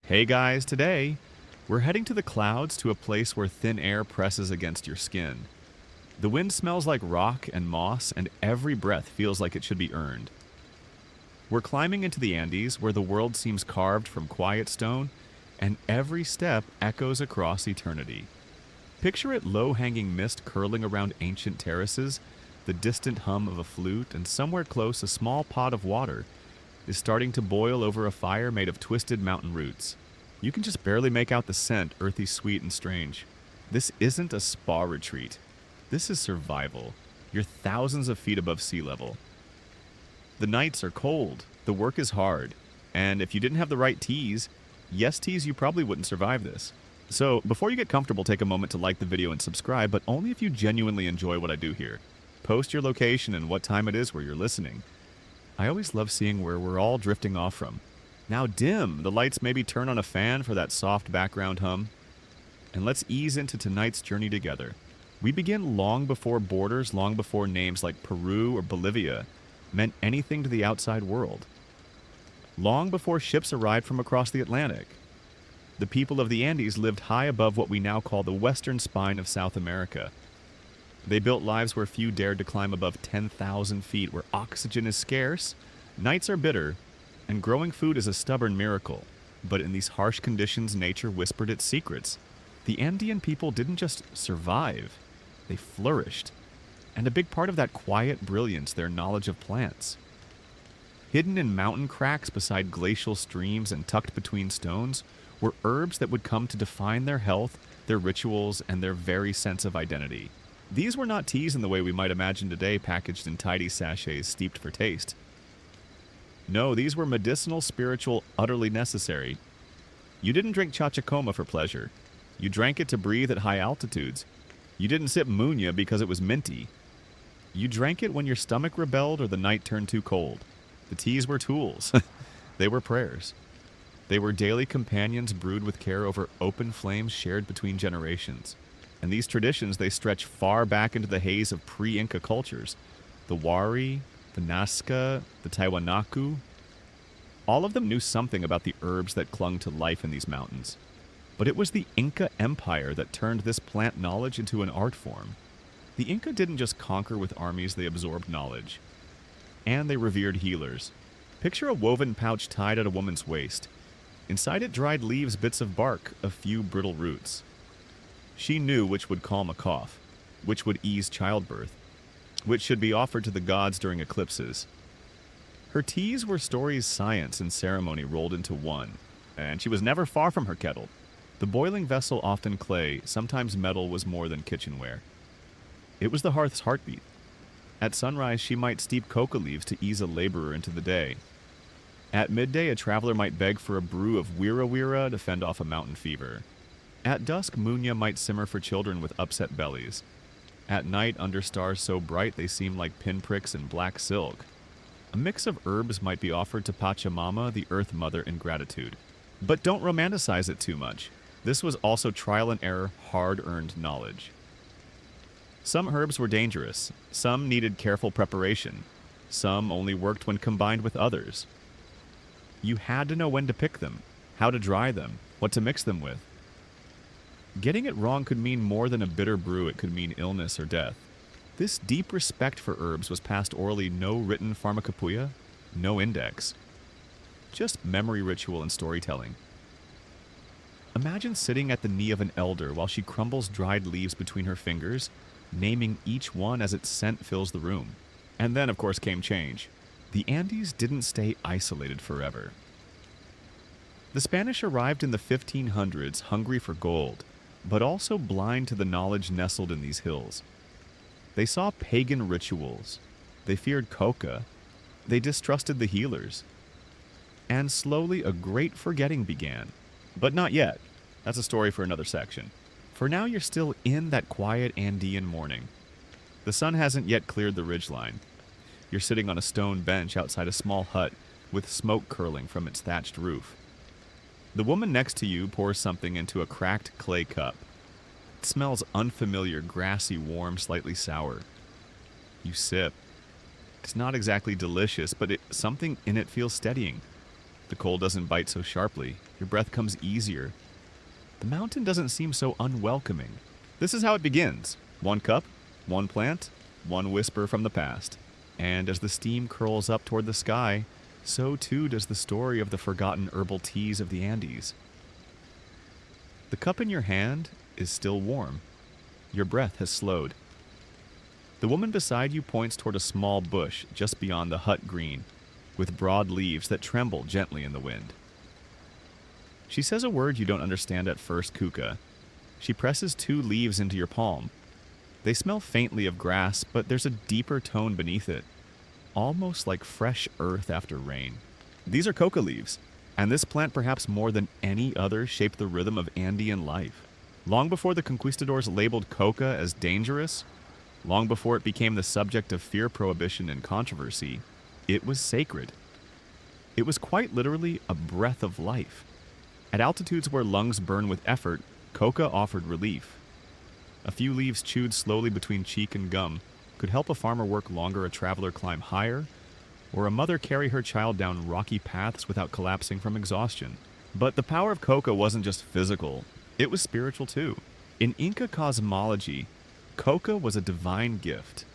Hey guys, today we're heading to the clouds to a place where thin air presses against your skin. The wind smells like rock and moss, and every breath feels like it should be earned. We're climbing into the Andes where the world seems carved from quiet stone, and every step echoes across eternity. Picture it low-hanging mist curling around ancient terraces, the distant hum of a flute, and somewhere close a small pot of water is starting to boil over a fire made of twisted mountain roots. You can just barely make out the scent, earthy, sweet, and strange. This isn't a spa retreat. This is survival. You're thousands of feet above sea level. The nights are cold, the work is hard, and if you didn't have the right teas, you probably wouldn't survive this. So, before you get comfortable, take a moment to like the video and subscribe, but only if you genuinely enjoy what I do here. Post your location and what time it is where you're listening. I always love seeing where we're all drifting off from. Now dim the lights, maybe turn on a fan for that soft background hum. And let's ease into tonight's journey together. We begin long before borders, long before names like Peru or Bolivia meant anything to the outside world. Long before ships arrived from across the Atlantic. The people of the Andes lived high above what we now call the western spine of South America. They built lives where few dared to climb above 10,000 feet, where oxygen is scarce, nights are bitter, and growing food is a stubborn miracle. But in these harsh conditions, nature whispered its secrets. The Andean people didn't just survive, they flourished. And a big part of that quiet brilliance, their knowledge of plants. Hidden in mountain cracks beside glacial streams and tucked between stones were herbs that would come to define their health, their rituals, and their very sense of identity. These were not teas in the way we might imagine today, packaged in tidy sachets steeped for taste. No, these were medicinal, spiritual, utterly necessary. You didn't drink chachacoma for pleasure. You drank it to breathe at high altitudes. You didn't sip munya because it was minty. You drank it when your stomach rebelled or the night turned too cold. The teas were tools. They were prayers. They were daily companions brewed with care over open flames shared between generations. And these traditions, they stretch far back into the haze of pre-Inca cultures. The Wari, the Nazca, the Tiwanaku. All of them knew something about the herbs that clung to life in these mountains. But it was the Inca Empire that turned this plant knowledge into an art form. The Inca didn't just conquer with armies, they absorbed knowledge. And they revered healers. Picture a woven pouch tied at a woman's waist. Inside it, dried leaves, bits of bark, a few brittle roots. She knew which would calm a cough, which would ease childbirth, which should be offered to the gods during eclipses. Her teas were stories, science, and ceremony rolled into one, and she was never far from her kettle. The boiling vessel, often clay, sometimes metal, was more than kitchenware. It was the hearth's heartbeat. At sunrise, she might steep coca leaves to ease a laborer into the day. At midday, a traveler might beg for a brew of wira wira to fend off a mountain fever. At dusk, munya might simmer for children with upset bellies. At night, under stars so bright they seemed like pinpricks in black silk. A mix of herbs might be offered to Pachamama, the Earth Mother, in gratitude. But don't romanticize it too much. This was also trial and error, hard-earned knowledge. Some herbs were dangerous. Some needed careful preparation. Some only worked when combined with others. You had to know when to pick them, how to dry them, what to mix them with. Getting it wrong could mean more than a bitter brew, it could mean illness or death. This deep respect for herbs was passed orally, no written pharmacopoeia, no index. Just memory ritual and storytelling. Imagine sitting at the knee of an elder while she crumbles dried leaves between her fingers, naming each one as its scent fills the room. And then, of course, came change. The Andes didn't stay isolated forever. The Spanish arrived in the 1500s hungry for gold, but also blind to the knowledge nestled in these hills. They saw pagan rituals. They feared coca. They distrusted the healers. And slowly a great forgetting began. But not yet. That's a story for another section. For now, you're still in that quiet Andean morning. The sun hasn't yet cleared the ridgeline. You're sitting on a stone bench outside a small hut with smoke curling from its thatched roof. The woman next to you pours something into a cracked clay cup. It smells unfamiliar, grassy, warm, slightly sour. You sip. It's not exactly delicious, but something in it feels steadying. The cold doesn't bite so sharply. Your breath comes easier. The mountain doesn't seem so unwelcoming. This is how it begins. One cup, one plant, one whisper from the past. And as the steam curls up toward the sky, so too does the story of the forgotten herbal teas of the Andes. The cup in your hand is still warm. Your breath has slowed. The woman beside you points toward a small bush just beyond the hut green, with broad leaves that tremble gently in the wind. She says a word you don't understand at first, Kuka. She presses 2 leaves into your palm. They smell faintly of grass, but there's a deeper tone beneath it, almost like fresh earth after rain. These are coca leaves, and this plant perhaps more than any other shaped the rhythm of Andean life. Long before the conquistadors labeled coca as dangerous, long before it became the subject of fear, prohibition, and controversy, it was sacred. It was quite literally a breath of life. At altitudes where lungs burn with effort, coca offered relief. A few leaves chewed slowly between cheek and gum could help a farmer work longer, a traveler climb higher, or a mother carry her child down rocky paths without collapsing from exhaustion. But the power of coca wasn't just physical, it was spiritual too. In Inca cosmology, coca was a divine gift.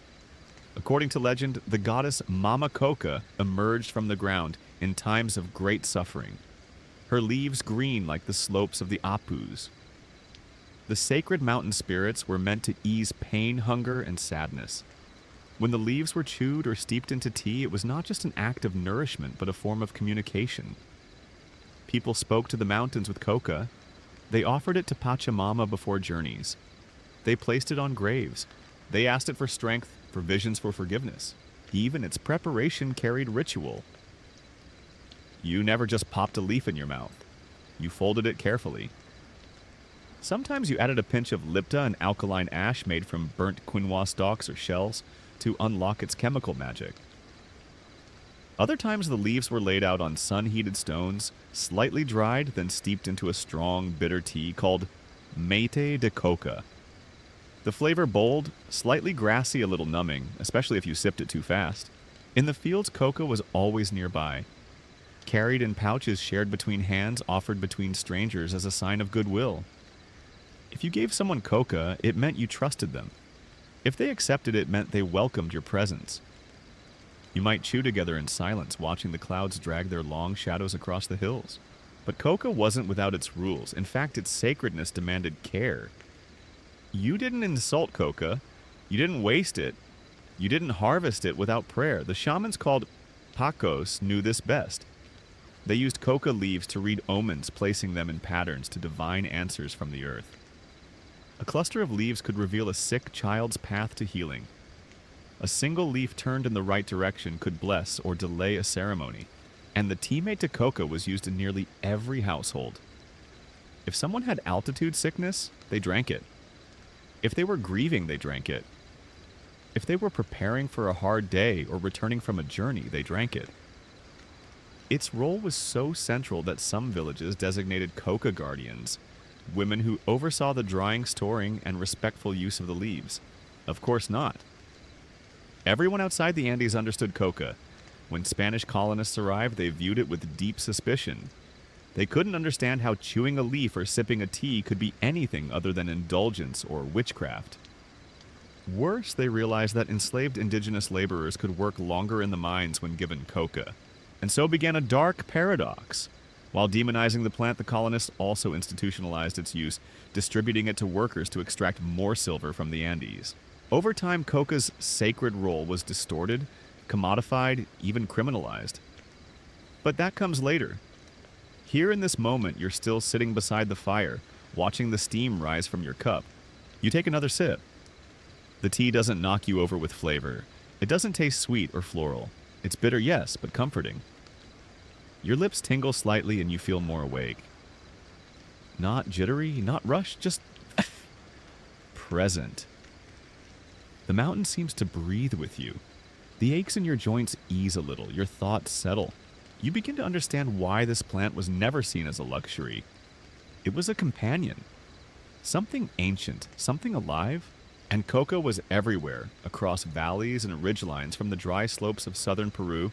According to legend, the goddess Mama Coca emerged from the ground in times of great suffering, her leaves green like the slopes of the Apus. The sacred mountain spirits were meant to ease pain, hunger, and sadness. When the leaves were chewed or steeped into tea, it was not just an act of nourishment, but a form of communication. People spoke to the mountains with coca. They offered it to Pachamama before journeys. They placed it on graves. They asked it for strength, provisions for forgiveness. Even its preparation carried ritual. You never just popped a leaf in your mouth. You folded it carefully. Sometimes you added a pinch of lipta, an alkaline ash made from burnt quinoa stalks or shells, to unlock its chemical magic. Other times the leaves were laid out on sun-heated stones, slightly dried, then steeped into a strong, bitter tea called mate de coca. The flavor bold, slightly grassy, a little numbing, especially if you sipped it too fast. In the fields, coca was always nearby. Carried in pouches shared between hands, offered between strangers as a sign of goodwill. If you gave someone coca, it meant you trusted them. If they accepted it, it meant they welcomed your presence. You might chew together in silence, watching the clouds drag their long shadows across the hills. But coca wasn't without its rules. In fact, its sacredness demanded care. You didn't insult coca. You didn't waste it. You didn't harvest it without prayer. The shamans called Pacos knew this best. They used coca leaves to read omens, placing them in patterns to divine answers from the earth. A cluster of leaves could reveal a sick child's path to healing. A single leaf turned in the right direction could bless or delay a ceremony, and the tea made to coca was used in nearly every household. If someone had altitude sickness, they drank it. If they were grieving, they drank it. If they were preparing for a hard day or returning from a journey, they drank it. Its role was so central that some villages designated coca guardians, women who oversaw the drying, storing, and respectful use of the leaves. Of course not. Everyone outside the Andes understood coca. When Spanish colonists arrived, they viewed it with deep suspicion. They couldn't understand how chewing a leaf or sipping a tea could be anything other than indulgence or witchcraft. Worse, they realized that enslaved indigenous laborers could work longer in the mines when given coca. And so began a dark paradox. While demonizing the plant, the colonists also institutionalized its use, distributing it to workers to extract more silver from the Andes. Over time, coca's sacred role was distorted, commodified, even criminalized. But that comes later. Here in this moment, you're still sitting beside the fire, watching the steam rise from your cup. You take another sip. The tea doesn't knock you over with flavor. It doesn't taste sweet or floral. It's bitter, yes, but comforting. Your lips tingle slightly and you feel more awake. Not jittery, not rushed, just present. The mountain seems to breathe with you. The aches in your joints ease a little, your thoughts settle. You begin to understand why this plant was never seen as a luxury. It was a companion. Something ancient, something alive. And coca was everywhere, across valleys and ridgelines from the dry slopes of southern Peru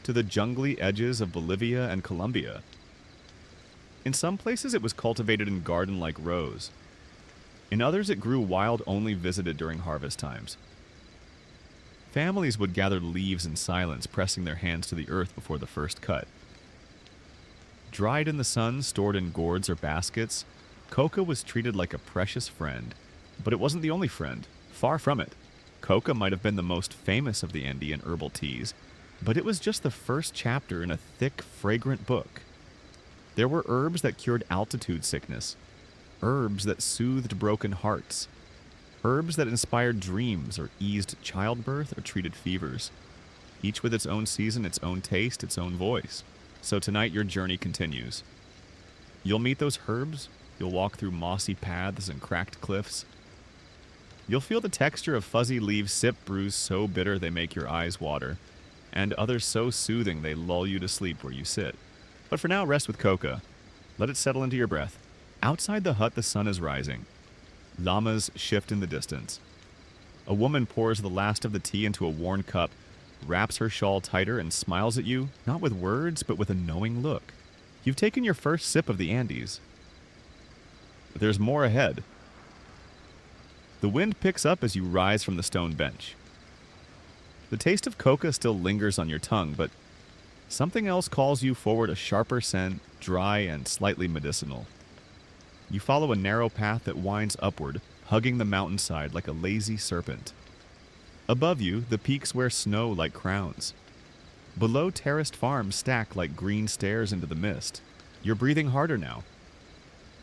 to the jungly edges of Bolivia and Colombia. In some places, it was cultivated in garden-like rows. In others, it grew wild, only visited during harvest times. Families would gather leaves in silence, pressing their hands to the earth before the first cut. Dried in the sun, stored in gourds or baskets, coca was treated like a precious friend. But it wasn't the only friend. Far from it. Coca might have been the most famous of the Andean herbal teas, but it was just the first chapter in a thick, fragrant book. There were herbs that cured altitude sickness, herbs that soothed broken hearts, herbs that inspired dreams or eased childbirth or treated fevers, each with its own season, its own taste, its own voice. So tonight your journey continues. You'll meet those herbs, you'll walk through mossy paths and cracked cliffs. You'll feel the texture of fuzzy leaves sip brews so bitter they make your eyes water, and others so soothing they lull you to sleep where you sit. But for now, rest with coca. Let it settle into your breath. Outside the hut, the sun is rising. Llamas shift in the distance. A woman pours the last of the tea into a worn cup, wraps her shawl tighter, and smiles at you, not with words, but with a knowing look. You've taken your first sip of the Andes. There's more ahead. The wind picks up as you rise from the stone bench. The taste of coca still lingers on your tongue, but something else calls you forward, a sharper scent, dry and slightly medicinal. You follow a narrow path that winds upward, hugging the mountainside like a lazy serpent. Above you, the peaks wear snow like crowns. Below, terraced farms stack like green stairs into the mist. You're breathing harder now.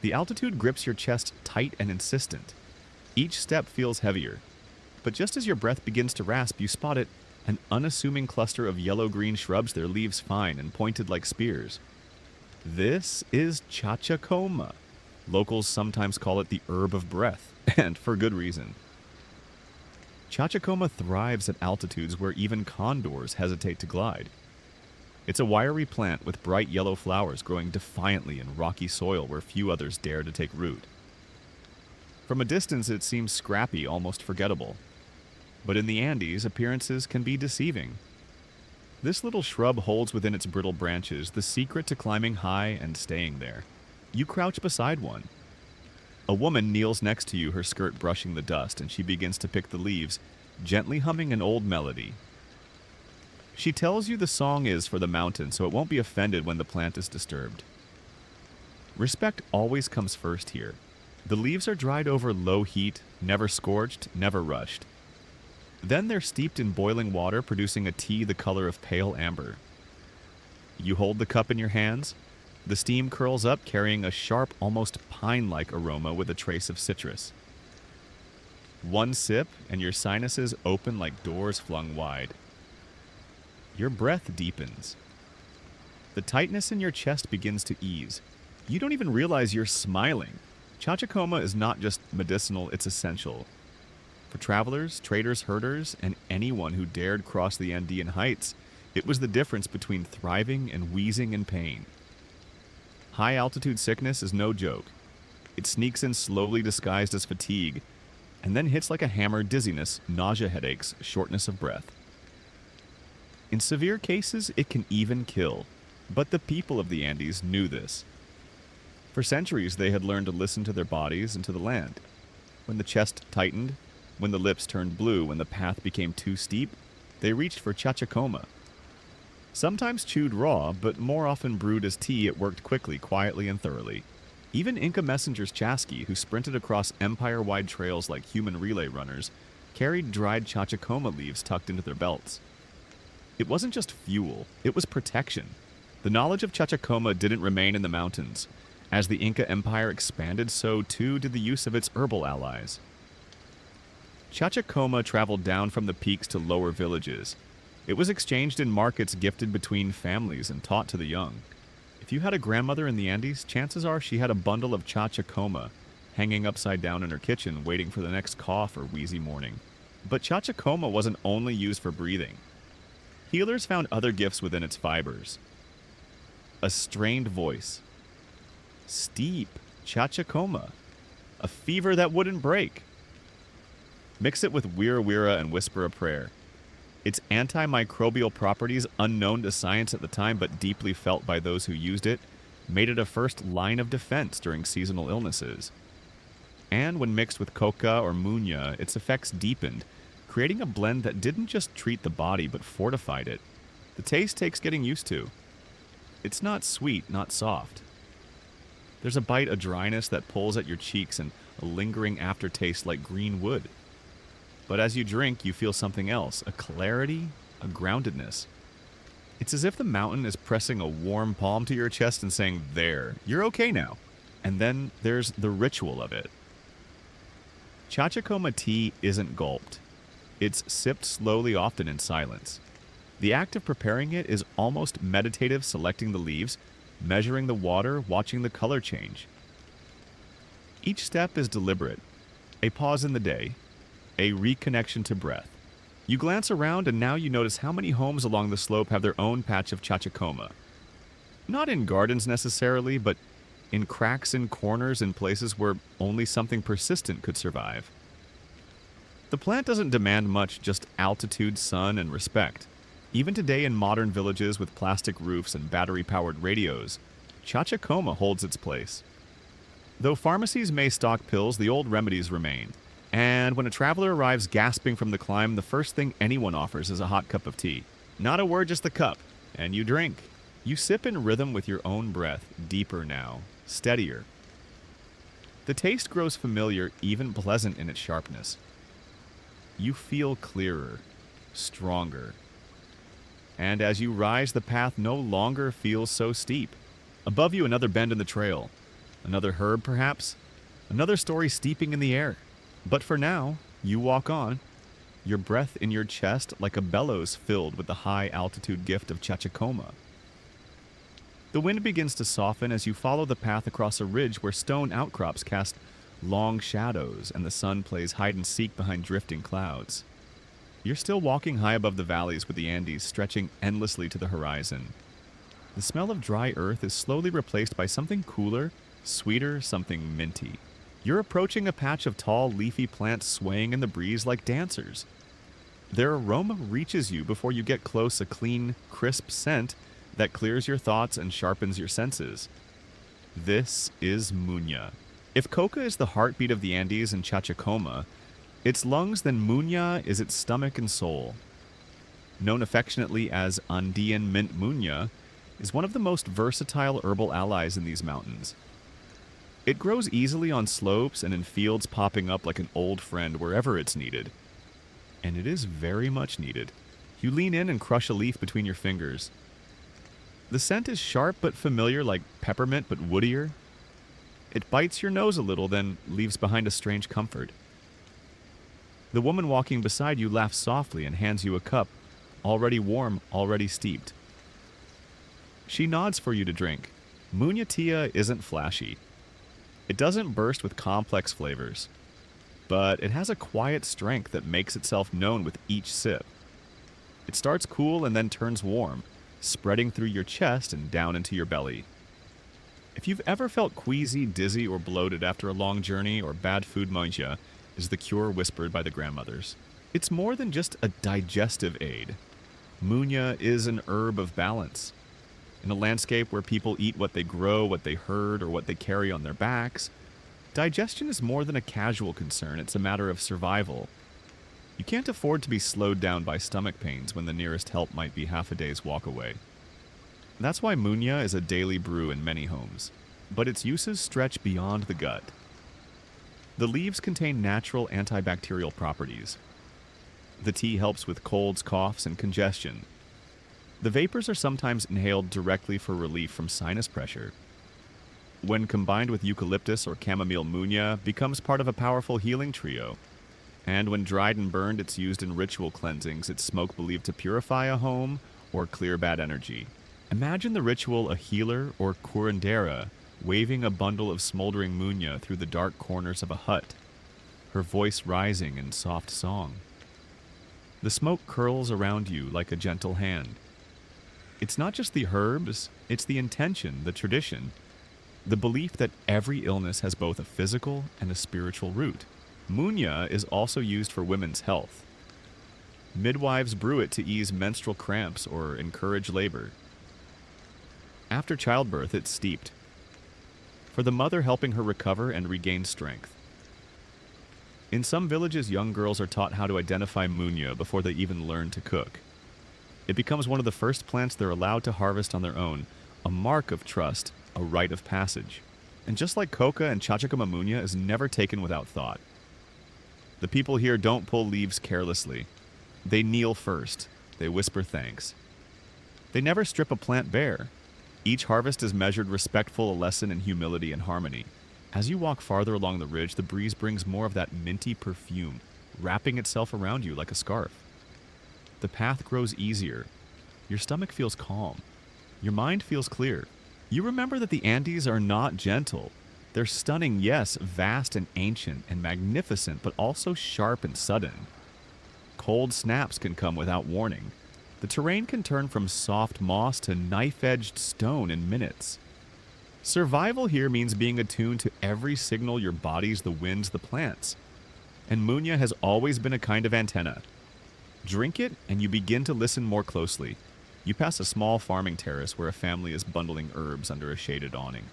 The altitude grips your chest tight and insistent. Each step feels heavier. But just as your breath begins to rasp, you spot it, an unassuming cluster of yellow-green shrubs, their leaves fine and pointed like spears. This is chachacoma. Locals sometimes call it the herb of breath, and for good reason. Chachacoma thrives at altitudes where even condors hesitate to glide. It's a wiry plant with bright yellow flowers growing defiantly in rocky soil where few others dare to take root. From a distance, it seems scrappy, almost forgettable. But in the Andes, appearances can be deceiving. This little shrub holds within its brittle branches the secret to climbing high and staying there. You crouch beside one. A woman kneels next to you, her skirt brushing the dust, and she begins to pick the leaves, gently humming an old melody. She tells you the song is for the mountain, so it won't be offended when the plant is disturbed. Respect always comes first here. The leaves are dried over low heat, never scorched, never rushed. Then they're steeped in boiling water, producing a tea the color of pale amber. You hold the cup in your hands. The steam curls up, carrying a sharp, almost pine-like aroma with a trace of citrus. One sip, and your sinuses open like doors flung wide. Your breath deepens. The tightness in your chest begins to ease. You don't even realize you're smiling. Chachacoma is not just medicinal, it's essential. For travelers, traders, herders, and anyone who dared cross the Andean heights, it was the difference between thriving and wheezing in pain. High-altitude sickness is no joke. It sneaks in slowly disguised as fatigue, and then hits like a hammer dizziness, nausea headaches, shortness of breath. In severe cases, it can even kill, but the people of the Andes knew this. For centuries, they had learned to listen to their bodies and to the land. When the chest tightened, when the lips turned blue, when the path became too steep, they reached for chachacoma. Sometimes chewed raw, but more often brewed as tea, it worked quickly, quietly, and thoroughly. Even Inca messengers Chasqui, who sprinted across empire-wide trails like human relay runners, carried dried chachacoma leaves tucked into their belts. It wasn't just fuel, it was protection. The knowledge of chachacoma didn't remain in the mountains. As the Inca Empire expanded, so too did the use of its herbal allies. Chachacoma traveled down from the peaks to lower villages. It was exchanged in markets, gifted between families, and taught to the young. If you had a grandmother in the Andes, chances are she had a bundle of chachacoma hanging upside down in her kitchen, waiting for the next cough or wheezy morning. But chachacoma wasn't only used for breathing. Healers found other gifts within its fibers. A strained voice. Steep chachacoma. A fever that wouldn't break. Mix it with wira wira and whisper a prayer. Its antimicrobial properties, unknown to science at the time but deeply felt by those who used it, made it a first line of defense during seasonal illnesses. And when mixed with coca or munya, its effects deepened, creating a blend that didn't just treat the body but fortified it. The taste takes getting used to. It's not sweet, not soft. There's a bite of dryness that pulls at your cheeks and a lingering aftertaste like green wood. But as you drink, you feel something else, a clarity, a groundedness. It's as if the mountain is pressing a warm palm to your chest and saying, "There, you're okay now." And then there's the ritual of it. Chachacoma tea isn't gulped. It's sipped slowly, often in silence. The act of preparing it is almost meditative, selecting the leaves, measuring the water, watching the color change. Each step is deliberate, a pause in the day, a reconnection to breath. You glance around and now you notice how many homes along the slope have their own patch of chachacoma. Not in gardens necessarily, but in cracks and corners in places where only something persistent could survive. The plant doesn't demand much, just altitude, sun, and respect. Even today in modern villages with plastic roofs and battery-powered radios, chachacoma holds its place. Though pharmacies may stock pills, the old remedies remain. And when a traveler arrives gasping from the climb, the first thing anyone offers is a hot cup of tea. Not a word, just the cup. And you drink. You sip in rhythm with your own breath, deeper now, steadier. The taste grows familiar, even pleasant in its sharpness. You feel clearer, stronger. And as you rise, the path no longer feels so steep. Above you, another bend in the trail. Another herb, perhaps. Another story steeping in the air. But for now, you walk on, your breath in your chest like a bellows filled with the high-altitude gift of chachacoma. The wind begins to soften as you follow the path across a ridge where stone outcrops cast long shadows and the sun plays hide-and-seek behind drifting clouds. You're still walking high above the valleys with the Andes stretching endlessly to the horizon. The smell of dry earth is slowly replaced by something cooler, sweeter, something minty. You're approaching a patch of tall, leafy plants swaying in the breeze like dancers. Their aroma reaches you before you get close, a clean, crisp scent that clears your thoughts and sharpens your senses. This is munya. If coca is the heartbeat of the Andes and chachacoma, its lungs, then munya is its stomach and soul. Known affectionately as Andean mint munya, is one of the most versatile herbal allies in these mountains. It grows easily on slopes and in fields, popping up like an old friend wherever it's needed. And it is very much needed. You lean in and crush a leaf between your fingers. The scent is sharp but familiar, like peppermint but woodier. It bites your nose a little, then leaves behind a strange comfort. The woman walking beside you laughs softly and hands you a cup, already warm, already steeped. She nods for you to drink. Munya tea isn't flashy. It doesn't burst with complex flavors, but it has a quiet strength that makes itself known with each sip. It starts cool and then turns warm, spreading through your chest and down into your belly. If you've ever felt queasy, dizzy, or bloated after a long journey or bad food, munya is the cure whispered by the grandmothers. It's more than just a digestive aid. Munya is an herb of balance. In a landscape where people eat what they grow, what they herd, or what they carry on their backs, digestion is more than a casual concern, it's a matter of survival. You can't afford to be slowed down by stomach pains when the nearest help might be half a day's walk away. That's why munya is a daily brew in many homes, but its uses stretch beyond the gut. The leaves contain natural antibacterial properties. The tea helps with colds, coughs, and congestion. The vapors are sometimes inhaled directly for relief from sinus pressure. When combined with eucalyptus or chamomile, munya becomes part of a powerful healing trio. And when dried and burned, it's used in ritual cleansings, its smoke believed to purify a home or clear bad energy. Imagine the ritual a healer or curandera waving a bundle of smoldering munya through the dark corners of a hut, her voice rising in soft song. The smoke curls around you like a gentle hand. It's not just the herbs, it's the intention, the tradition, the belief that every illness has both a physical and a spiritual root. Munya is also used for women's health. Midwives brew it to ease menstrual cramps or encourage labor. After childbirth, it's steeped. For the mother, helping her recover and regain strength. In some villages, young girls are taught how to identify munya before they even learn to cook. It becomes one of the first plants they're allowed to harvest on their own, a mark of trust, a rite of passage. And just like coca and chachacamamunya is never taken without thought. The people here don't pull leaves carelessly. They kneel first. They whisper thanks. They never strip a plant bare. Each harvest is measured respectful, a lesson in humility and harmony. As you walk farther along the ridge, the breeze brings more of that minty perfume, wrapping itself around you like a scarf. The path grows easier. Your stomach feels calm. Your mind feels clear. You remember that the Andes are not gentle. They're stunning, yes, vast and ancient and magnificent, but also sharp and sudden. Cold snaps can come without warning. The terrain can turn from soft moss to knife-edged stone in minutes. Survival here means being attuned to every signal, your bodies, the winds, the plants. And munya has always been a kind of antenna. Drink it, and you begin to listen more closely. You pass a small farming terrace where a family is bundling herbs under a shaded awning.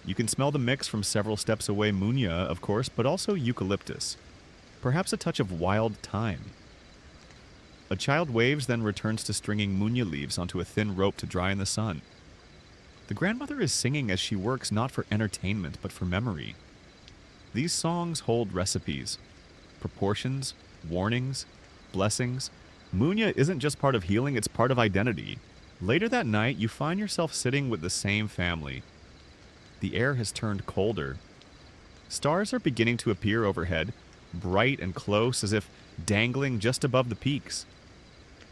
You can smell the mix from several steps away, munya, of course, but also eucalyptus. Perhaps a touch of wild thyme. A child waves, then returns to stringing munya leaves onto a thin rope to dry in the sun. The grandmother is singing as she works, not for entertainment, but for memory. These songs hold recipes, proportions, warnings, blessings. Munya isn't just part of healing, it's part of identity. Later that night, you find yourself sitting with the same family. The air has turned colder. Stars are beginning to appear overhead, bright and close, as if dangling just above the peaks.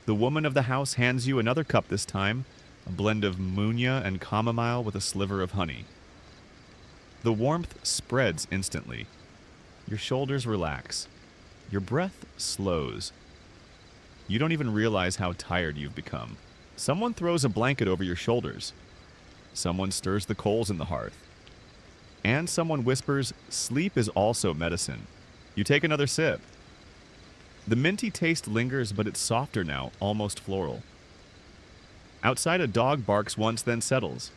The woman of the house hands you another cup this time, a blend of munya and chamomile with a sliver of honey. The warmth spreads instantly. Your shoulders relax. Your breath slows. You don't even realize how tired you've become. Someone throws a blanket over your shoulders. Someone stirs the coals in the hearth. And someone whispers, "Sleep is also medicine." You take another sip. The minty taste lingers, but it's softer now, almost floral. Outside, a dog barks once, then settles.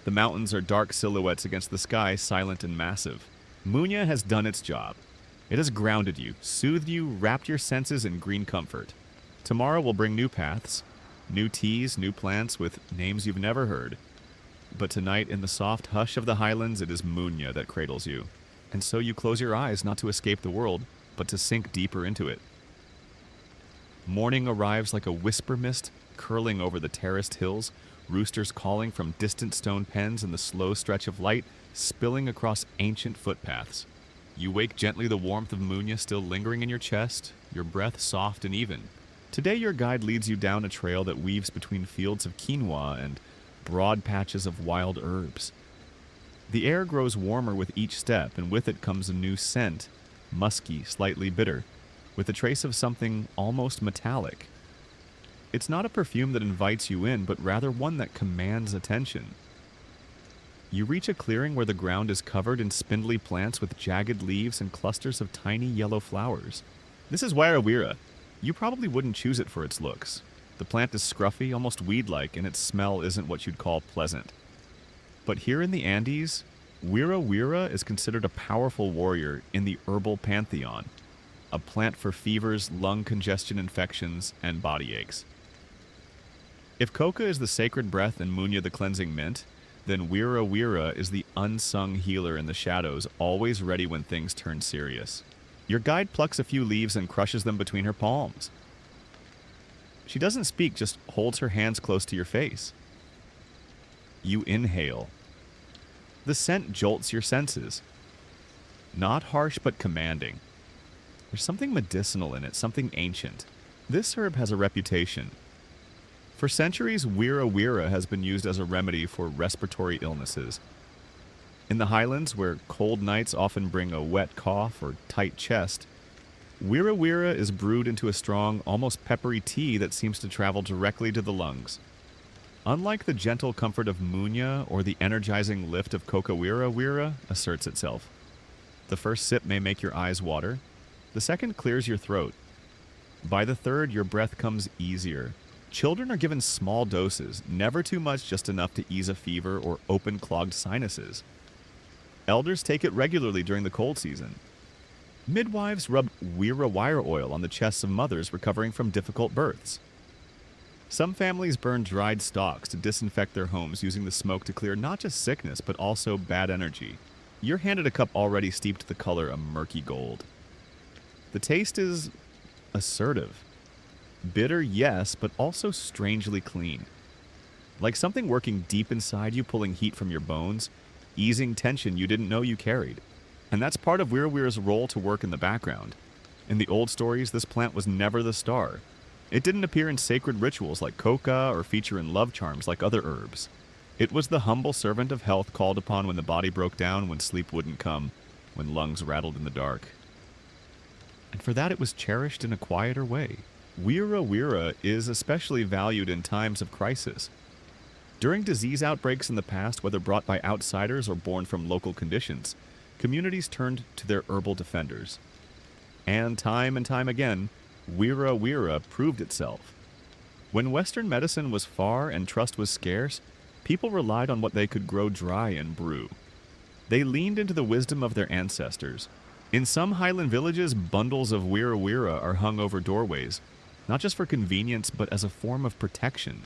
The mountains are dark silhouettes against the sky, silent and massive. Munya has done its job. It has grounded you, soothed you, wrapped your senses in green comfort. Tomorrow will bring new paths, new teas, new plants with names you've never heard. But tonight, in the soft hush of the highlands, it is Munya that cradles you. And so you close your eyes, not to escape the world, but to sink deeper into it. Morning arrives like a whisper mist, curling over the terraced hills, roosters calling from distant stone pens in the slow stretch of light, spilling across ancient footpaths. You wake gently, the warmth of Munya still lingering in your chest, your breath soft and even. Today your guide leads you down a trail that weaves between fields of quinoa and broad patches of wild herbs. The air grows warmer with each step, and with it comes a new scent, musky, slightly bitter, with a trace of something almost metallic. It's not a perfume that invites you in, but rather one that commands attention. You reach a clearing where the ground is covered in spindly plants with jagged leaves and clusters of tiny yellow flowers. This is wira. You probably wouldn't choose it for its looks. The plant is scruffy, almost weed-like, and its smell isn't what you'd call pleasant. But here in the Andes, wira is considered a powerful warrior in the herbal pantheon, a plant for fevers, lung congestion infections, and body aches. If coca is the sacred breath and munya the cleansing mint, then wira is the unsung healer in the shadows, always ready when things turn serious. Your guide plucks a few leaves and crushes them between her palms. She doesn't speak, just holds her hands close to your face. You inhale. The scent jolts your senses. Not harsh, but commanding. There's something medicinal in it, something ancient. This herb has a reputation. For centuries, wira has been used as a remedy for respiratory illnesses. In the highlands, where cold nights often bring a wet cough or tight chest, wira is brewed into a strong, almost peppery tea that seems to travel directly to the lungs. Unlike the gentle comfort of munya or the energizing lift of coca wira asserts itself. The first sip may make your eyes water. The second clears your throat. By the third, your breath comes easier, Children are given small doses, never too much, just enough to ease a fever or open clogged sinuses. Elders take it regularly during the cold season. Midwives rub wira wire oil on the chests of mothers recovering from difficult births. Some families burn dried stalks to disinfect their homes using the smoke to clear not just sickness but also bad energy. You're handed a cup already steeped the color of murky gold. The taste is assertive. Bitter, yes, but also strangely clean. Like something working deep inside you, pulling heat from your bones, easing tension you didn't know you carried. And that's part of Wira-Wira's role to work in the background. In the old stories, this plant was never the star. It didn't appear in sacred rituals like coca or feature in love charms like other herbs. It was the humble servant of health called upon when the body broke down, when sleep wouldn't come, when lungs rattled in the dark. And for that it was cherished in a quieter way. Wira-Wira is especially valued in times of crisis. During disease outbreaks in the past, whether brought by outsiders or born from local conditions, communities turned to their herbal defenders. And time again, Wira-Wira proved itself. When Western medicine was far and trust was scarce, people relied on what they could grow dry and brew. They leaned into the wisdom of their ancestors. In some highland villages, bundles of Wira-Wira are hung over doorways, not just for convenience, but as a form of protection.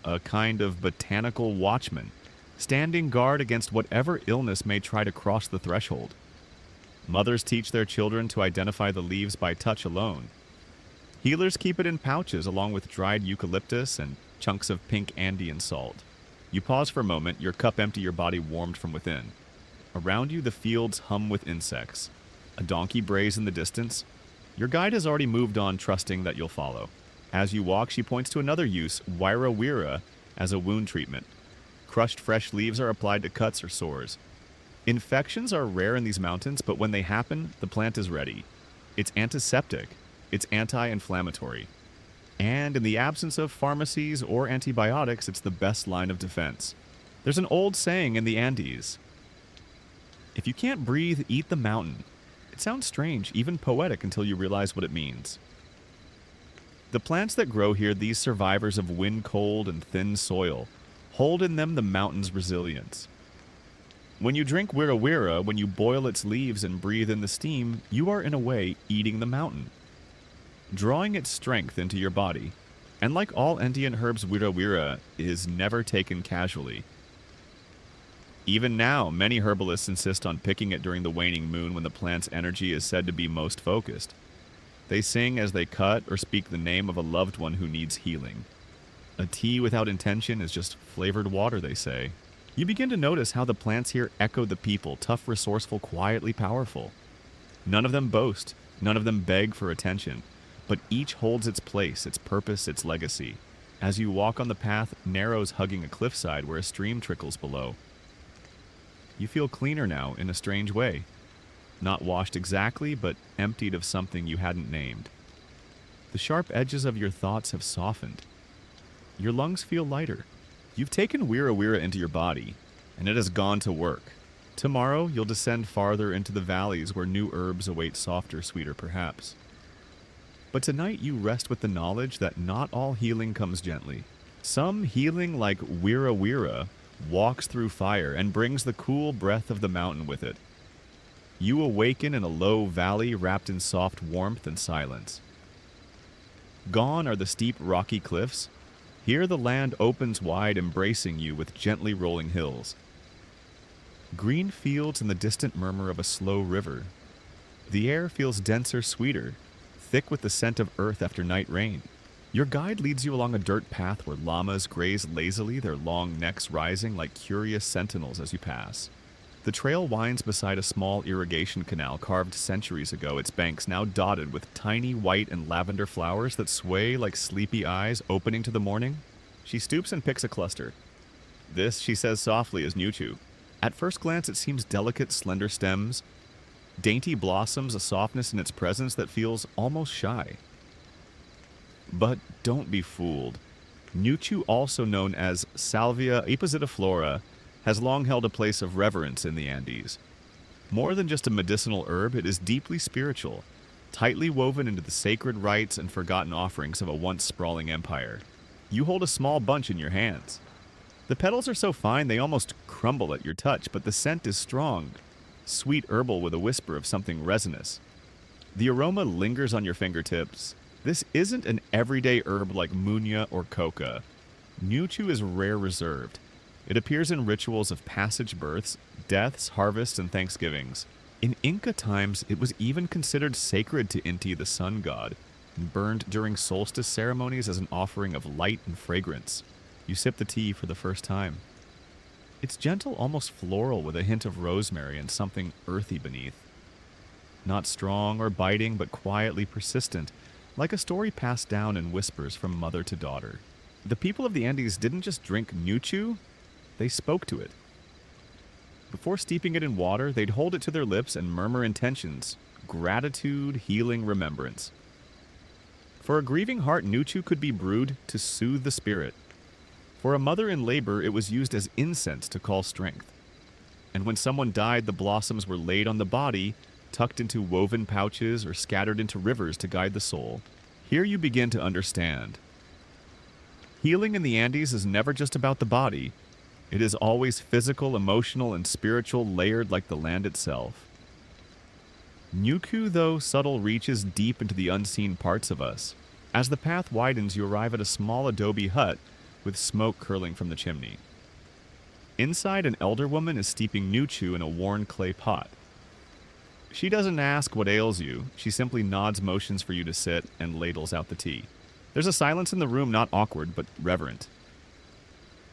A kind of botanical watchman, standing guard against whatever illness may try to cross the threshold. Mothers teach their children to identify the leaves by touch alone. Healers keep it in pouches along with dried eucalyptus and chunks of pink Andean salt. You pause for a moment, your cup empty, your body warmed from within. Around you, the fields hum with insects. A donkey brays in the distance. Your guide has already moved on, trusting that you'll follow. As you walk, she points to another use, Wira-Wira, as a wound treatment. Crushed fresh leaves are applied to cuts or sores. Infections are rare in these mountains, but when they happen, the plant is ready. It's antiseptic. It's anti-inflammatory. And in the absence of pharmacies or antibiotics, it's the best line of defense. There's an old saying in the Andes: if you can't breathe, eat the mountain. It sounds strange, even poetic, until you realize what it means. The plants that grow here, these survivors of wind, cold, and thin soil, hold in them the mountain's resilience. When you drink Wira-Wira, when you boil its leaves and breathe in the steam, you are in a way eating the mountain, drawing its strength into your body. And like all Andean herbs, Wira-Wira is never taken casually. Even now, many herbalists insist on picking it during the waning moon when the plant's energy is said to be most focused. They sing as they cut or speak the name of a loved one who needs healing. A tea without intention is just flavored water, they say. You begin to notice how the plants here echo the people, tough, resourceful, quietly powerful. None of them boast, none of them beg for attention, but each holds its place, its purpose, its legacy. As you walk on the path, narrows hugging a cliffside where a stream trickles below. You feel cleaner now in a strange way. Not washed exactly, but emptied of something you hadn't named. The sharp edges of your thoughts have softened. Your lungs feel lighter. You've taken Wira-Wira into your body, and it has gone to work. Tomorrow, you'll descend farther into the valleys where new herbs await, softer, sweeter perhaps. But tonight you rest with the knowledge that not all healing comes gently. Some healing, like Wira-Wira, walks through fire and brings the cool breath of the mountain with it. You awaken in a low valley wrapped in soft warmth and silence. Gone are the steep rocky cliffs. Here the land opens wide, embracing you with gently rolling hills. Green fields and the distant murmur of a slow river. The air feels denser, sweeter, thick with the scent of earth after night rain. Your guide leads you along a dirt path where llamas graze lazily, their long necks rising like curious sentinels as you pass. The trail winds beside a small irrigation canal carved centuries ago, its banks now dotted with tiny white and lavender flowers that sway like sleepy eyes opening to the morning. She stoops and picks a cluster. This, she says softly, is Nuchu. At first glance, it seems delicate, slender stems, dainty blossoms, a softness in its presence that feels almost shy. But don't be fooled. Nuchu, also known as Salvia appositiflora, has long held a place of reverence in the Andes. More than just a medicinal herb, it is deeply spiritual, tightly woven into the sacred rites and forgotten offerings of a once sprawling empire. You hold a small bunch in your hands. The petals are so fine they almost crumble at your touch, but the scent is strong, sweet herbal with a whisper of something resinous. The aroma lingers on your fingertips. This isn't an everyday herb like munya or coca. Nuchu is rare reserved. It appears in rituals of passage births, deaths, harvests, and thanksgivings. In Inca times, it was even considered sacred to Inti, the sun god, and burned during solstice ceremonies as an offering of light and fragrance. You sip the tea for the first time. It's gentle, almost floral, with a hint of rosemary and something earthy beneath. Not strong or biting, but quietly persistent, like a story passed down in whispers from mother to daughter. The people of the Andes didn't just drink Nuchu, they spoke to it. Before steeping it in water, they'd hold it to their lips and murmur intentions, gratitude, healing, remembrance. For a grieving heart, Nuchu could be brewed to soothe the spirit. For a mother in labor, it was used as incense to call strength. And when someone died, the blossoms were laid on the body, tucked into woven pouches or scattered into rivers to guide the soul. Here you begin to understand. Healing in the Andes is never just about the body. It is always physical, emotional, and spiritual, layered like the land itself. Nuku, though subtle, reaches deep into the unseen parts of us. As the path widens, you arrive at a small adobe hut with smoke curling from the chimney. Inside, an elder woman is steeping Nuchu in a worn clay pot. She doesn't ask what ails you. She simply nods motions for you to sit and ladles out the tea. There's a silence in the room, not awkward, but reverent.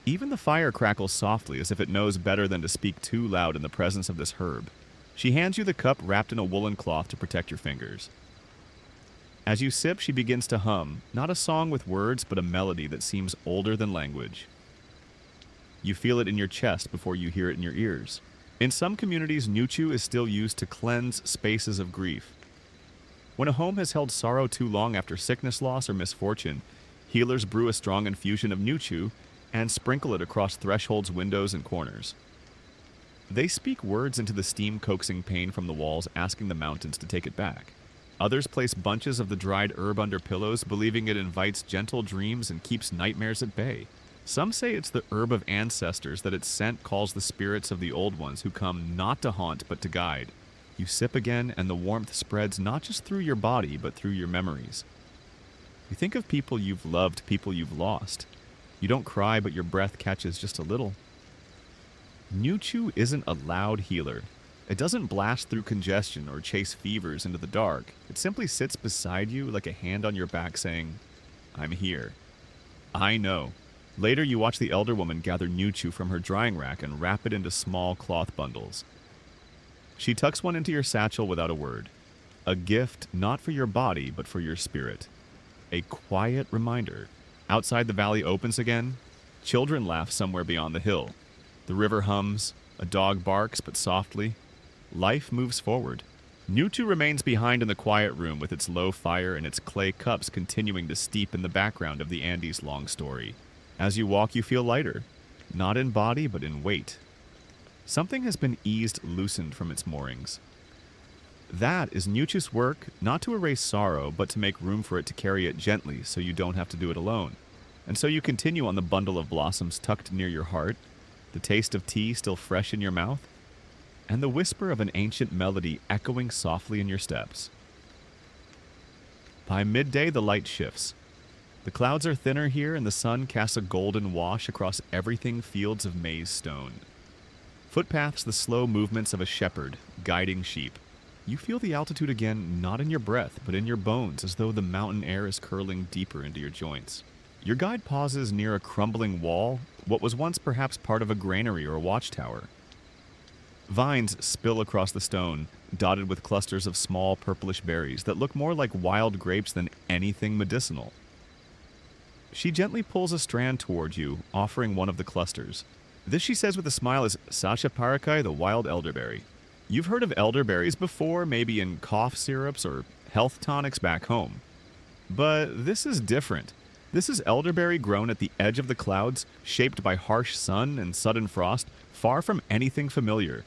Even the fire crackles softly, as if it knows better than to speak too loud in the presence of this herb. She hands you the cup wrapped in a woolen cloth to protect your fingers. As you sip, she begins to hum, not a song with words, but a melody that seems older than language. You feel it in your chest before you hear it in your ears. In some communities, Nuchu is still used to cleanse spaces of grief. When a home has held sorrow too long after sickness, loss, or misfortune, healers brew a strong infusion of Nuchu and sprinkle it across thresholds, windows, and corners. They speak words into the steam-coaxing pain from the walls, asking the mountains to take it back. Others place bunches of the dried herb under pillows, believing it invites gentle dreams and keeps nightmares at bay. Some say it's the herb of ancestors, that its scent calls the spirits of the old ones who come not to haunt but to guide. You sip again, and the warmth spreads not just through your body, but through your memories. You think of people you've loved, people you've lost. You don't cry, but your breath catches just a little. Nuchu isn't a loud healer. It doesn't blast through congestion or chase fevers into the dark. It simply sits beside you like a hand on your back saying, "I'm here. I know." Later, you watch the elder woman gather Nuchu from her drying rack and wrap it into small cloth bundles. She tucks one into your satchel without a word. A gift not for your body, but for your spirit. A quiet reminder. Outside, the valley opens again. Children laugh somewhere beyond the hill. The river hums. A dog barks, but softly. Life moves forward. Nuchu remains behind in the quiet room with its low fire and its clay cups continuing to steep in the background of the Andes' long story. As you walk, you feel lighter. Not in body, but in weight. Something has been eased, loosened from its moorings. That is Nuchu's work, not to erase sorrow, but to make room for it to carry it gently so you don't have to do it alone. And so you continue on the bundle of blossoms tucked near your heart, the taste of tea still fresh in your mouth, and the whisper of an ancient melody echoing softly in your steps. By midday, the light shifts. The clouds are thinner here, and the sun casts a golden wash across everything, fields of maize stone. Footpaths, the slow movements of a shepherd, guiding sheep. You feel the altitude again, not in your breath, but in your bones, as though the mountain air is curling deeper into your joints. Your guide pauses near a crumbling wall, what was once perhaps part of a granary or a watchtower. Vines spill across the stone, dotted with clusters of small purplish berries that look more like wild grapes than anything medicinal. She gently pulls a strand toward you, offering one of the clusters. This, she says with a smile, is Sasha Parakai, the wild elderberry. You've heard of elderberries before, maybe in cough syrups or health tonics back home. But this is different. This is elderberry grown at the edge of the clouds, shaped by harsh sun and sudden frost, far from anything familiar.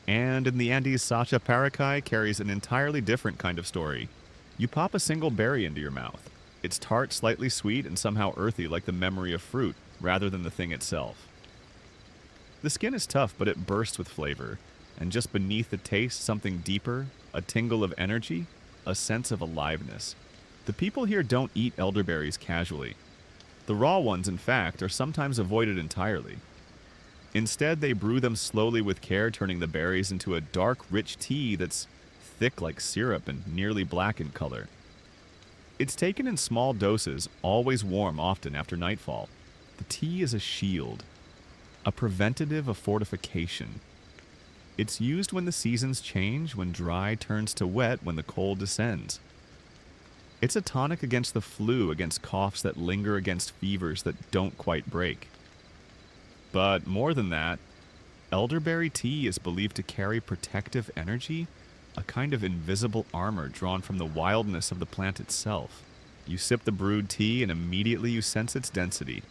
And in the Andes, Sacha Parakai carries an entirely different kind of story. You pop a single berry into your mouth. It's tart, slightly sweet, and somehow earthy like the memory of fruit, rather than the thing itself. The skin is tough, but it bursts with flavor, and just beneath the taste, something deeper, a tingle of energy, a sense of aliveness. The people here don't eat elderberries casually. The raw ones, in fact, are sometimes avoided entirely. Instead, they brew them slowly with care, turning the berries into a dark, rich tea that's thick like syrup and nearly black in color. It's taken in small doses, always warm, often after nightfall. The tea is a shield, a preventative, a fortification. It's used when the seasons change, when dry turns to wet, when the cold descends. It's a tonic against the flu, against coughs that linger, against fevers that don't quite break. But more than that, elderberry tea is believed to carry protective energy, a kind of invisible armor drawn from the wildness of the plant itself. You sip the brewed tea and immediately you sense its density.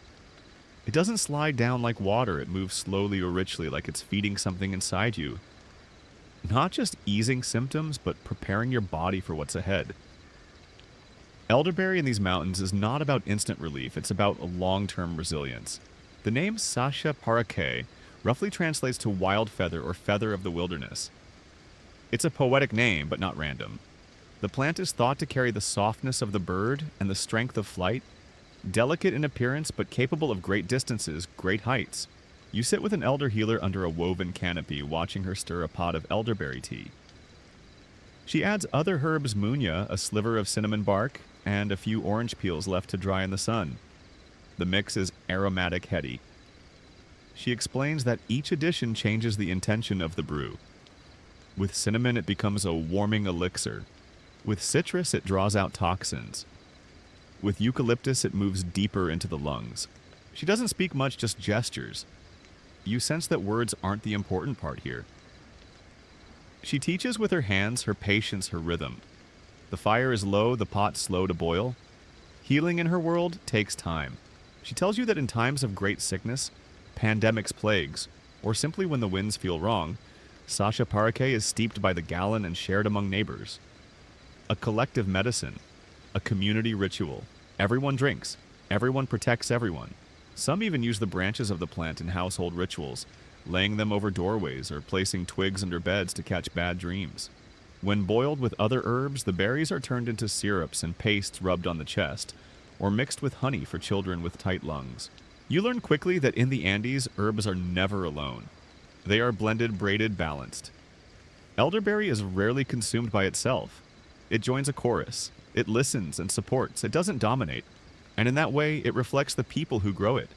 It doesn't slide down like water, it moves slowly or richly like it's feeding something inside you. Not just easing symptoms, but preparing your body for what's ahead. Elderberry in these mountains is not about instant relief, it's about long-term resilience. The name Sacha Parakai roughly translates to wild feather or feather of the wilderness. It's a poetic name, but not random. The plant is thought to carry the softness of the bird and the strength of flight, delicate in appearance but capable of great distances, great heights. You sit with an elder healer under a woven canopy, watching her stir a pot of elderberry tea. She adds other herbs, munya, a sliver of cinnamon bark, and a few orange peels left to dry in the sun. The mix is aromatic heady. She explains that each addition changes the intention of the brew. With cinnamon, it becomes a warming elixir. With citrus, it draws out toxins. With eucalyptus, it moves deeper into the lungs. She doesn't speak much, just gestures. You sense that words aren't the important part here. She teaches with her hands, her patience, her rhythm. The fire is low, the pot slow to boil. Healing in her world takes time. She tells you that in times of great sickness, pandemics, plagues, or simply when the winds feel wrong, Sacha Parakai is steeped by the gallon and shared among neighbors. A collective medicine, a community ritual. Everyone drinks. Everyone protects everyone. Some even use the branches of the plant in household rituals, laying them over doorways or placing twigs under beds to catch bad dreams. When boiled with other herbs, the berries are turned into syrups and pastes rubbed on the chest, or mixed with honey for children with tight lungs. You learn quickly that in the Andes, herbs are never alone. They are blended, braided, balanced. Elderberry is rarely consumed by itself. It joins a chorus. It listens and supports. It doesn't dominate. And in that way, it reflects the people who grow it.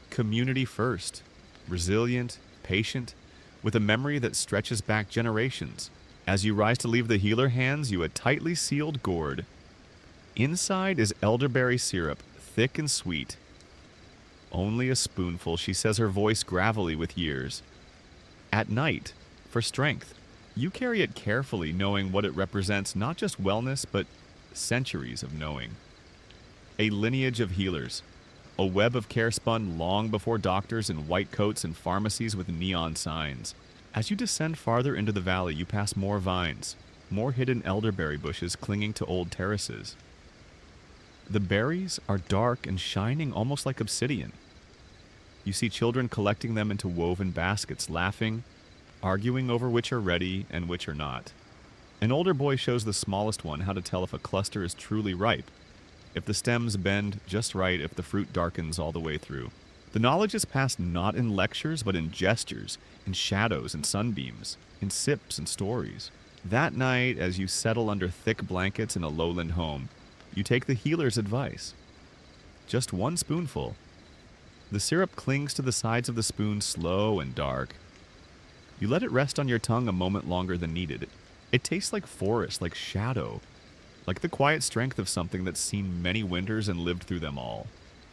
Community first. Resilient, patient, with a memory that stretches back generations. As you rise to leave the healer hands you a tightly sealed gourd. Inside is elderberry syrup, thick and sweet. Only a spoonful, she says, her voice gravelly with years. At night, for strength, you carry it carefully, knowing what it represents, not just wellness, but centuries of knowing. A lineage of healers, a web of care spun long before doctors in white coats and pharmacies with neon signs. As you descend farther into the valley, you pass more vines, more hidden elderberry bushes clinging to old terraces. The berries are dark and shining almost like obsidian. You see children collecting them into woven baskets, laughing, arguing over which are ready and which are not. An older boy shows the smallest one how to tell if a cluster is truly ripe, if the stems bend just right, if the fruit darkens all the way through. The knowledge is passed not in lectures, but in gestures, in shadows and sunbeams, in sips and stories. That night, as you settle under thick blankets in a lowland home, you take the healer's advice. Just one spoonful. The syrup clings to the sides of the spoon, slow and dark. You let it rest on your tongue a moment longer than needed. It tastes like forest, like shadow, like the quiet strength of something that's seen many winters and lived through them all.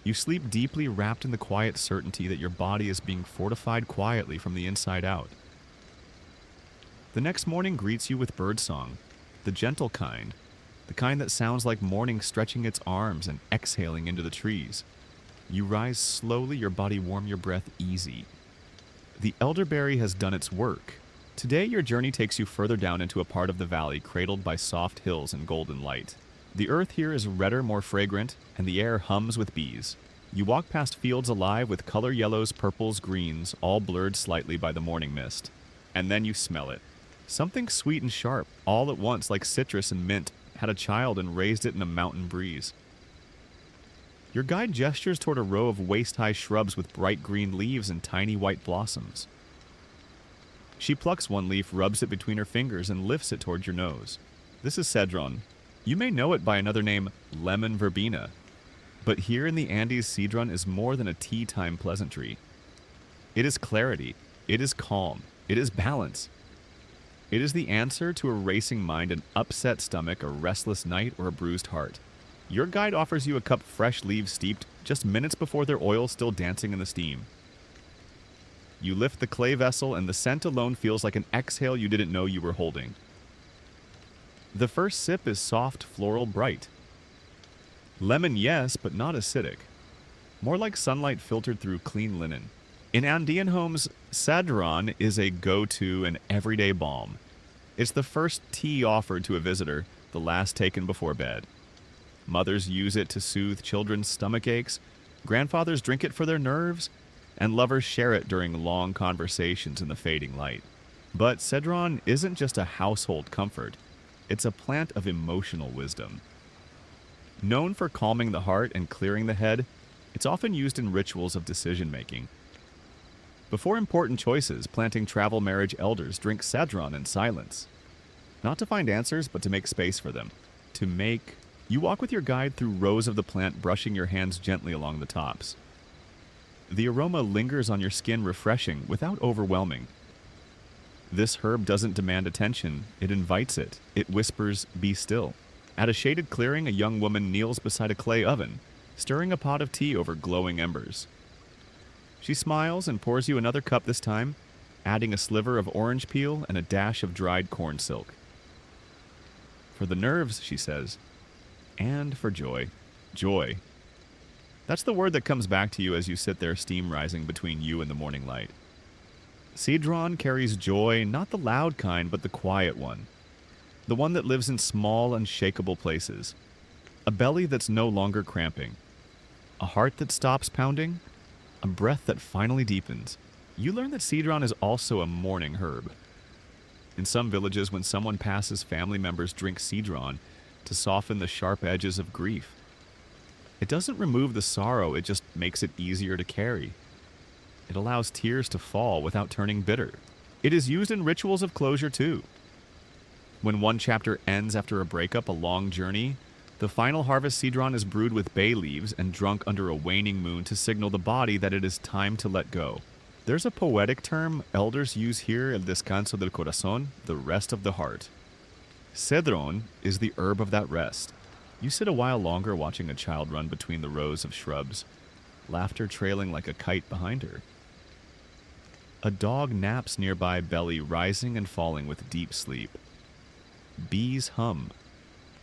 You sleep deeply, wrapped in the quiet certainty that your body is being fortified quietly from the inside out. The next morning greets you with birdsong, the gentle kind, the kind that sounds like morning stretching its arms and exhaling into the trees. You rise slowly, your body warm, your breath easy. The elderberry has done its work. Today, your journey takes you further down into a part of the valley cradled by soft hills and golden light. The earth here is redder, more fragrant, and the air hums with bees. You walk past fields alive with color yellows, purples, greens, all blurred slightly by the morning mist. And then you smell it. Something sweet and sharp, all at once, like citrus and mint, had a child and raised it in a mountain breeze. Your guide gestures toward a row of waist-high shrubs with bright green leaves and tiny white blossoms. She plucks one leaf, rubs it between her fingers, and lifts it toward your nose. This is cedron. You may know it by another name, lemon verbena. But here in the Andes, cedron is more than a tea-time pleasantry. It is clarity. It is calm. It is balance. It is the answer to a racing mind, an upset stomach, a restless night, or a bruised heart. Your guide offers you a cup fresh leaves steeped just minutes before their oil still dancing in the steam. You lift the clay vessel, and the scent alone feels like an exhale you didn't know you were holding. The first sip is soft, floral, bright. Lemon, yes, but not acidic. More like sunlight filtered through clean linen. In Andean homes, cedron is a go-to and everyday balm. It's the first tea offered to a visitor, the last taken before bed. Mothers use it to soothe children's stomach aches, grandfathers drink it for their nerves, and lovers share it during long conversations in the fading light. But cedron isn't just a household comfort. It's a plant of emotional wisdom. Known for calming the heart and clearing the head, it's often used in rituals of decision-making. Before important choices, planting travel marriage elders drink cedron in silence. Not to find answers, but to make space for them. You walk with your guide through rows of the plant, brushing your hands gently along the tops. The aroma lingers on your skin, refreshing without overwhelming. This herb doesn't demand attention, it invites it. It whispers, "Be still." At a shaded clearing, a young woman kneels beside a clay oven, stirring a pot of tea over glowing embers. She smiles and pours you another cup this time, adding a sliver of orange peel and a dash of dried corn silk. "For the nerves," she says, "and for joy." Joy. That's the word that comes back to you as you sit there, steam rising between you and the morning light. Cedron carries joy, not the loud kind, but the quiet one. The one that lives in small, unshakable places. A belly that's no longer cramping. A heart that stops pounding. A breath that finally deepens. You learn that cedron is also a mourning herb. In some villages, when someone passes, family members drink cedron to soften the sharp edges of grief. It doesn't remove the sorrow, it just makes it easier to carry. It allows tears to fall without turning bitter. It is used in rituals of closure too. When one chapter ends after a breakup, a long journey, the final harvest cedron is brewed with bay leaves and drunk under a waning moon to signal the body that it is time to let go. There's a poetic term elders use here, el descanso del corazón, the rest of the heart. Cedron is the herb of that rest. You sit a while longer watching a child run between the rows of shrubs, laughter trailing like a kite behind her. A dog naps nearby, belly rising and falling with deep sleep. Bees hum.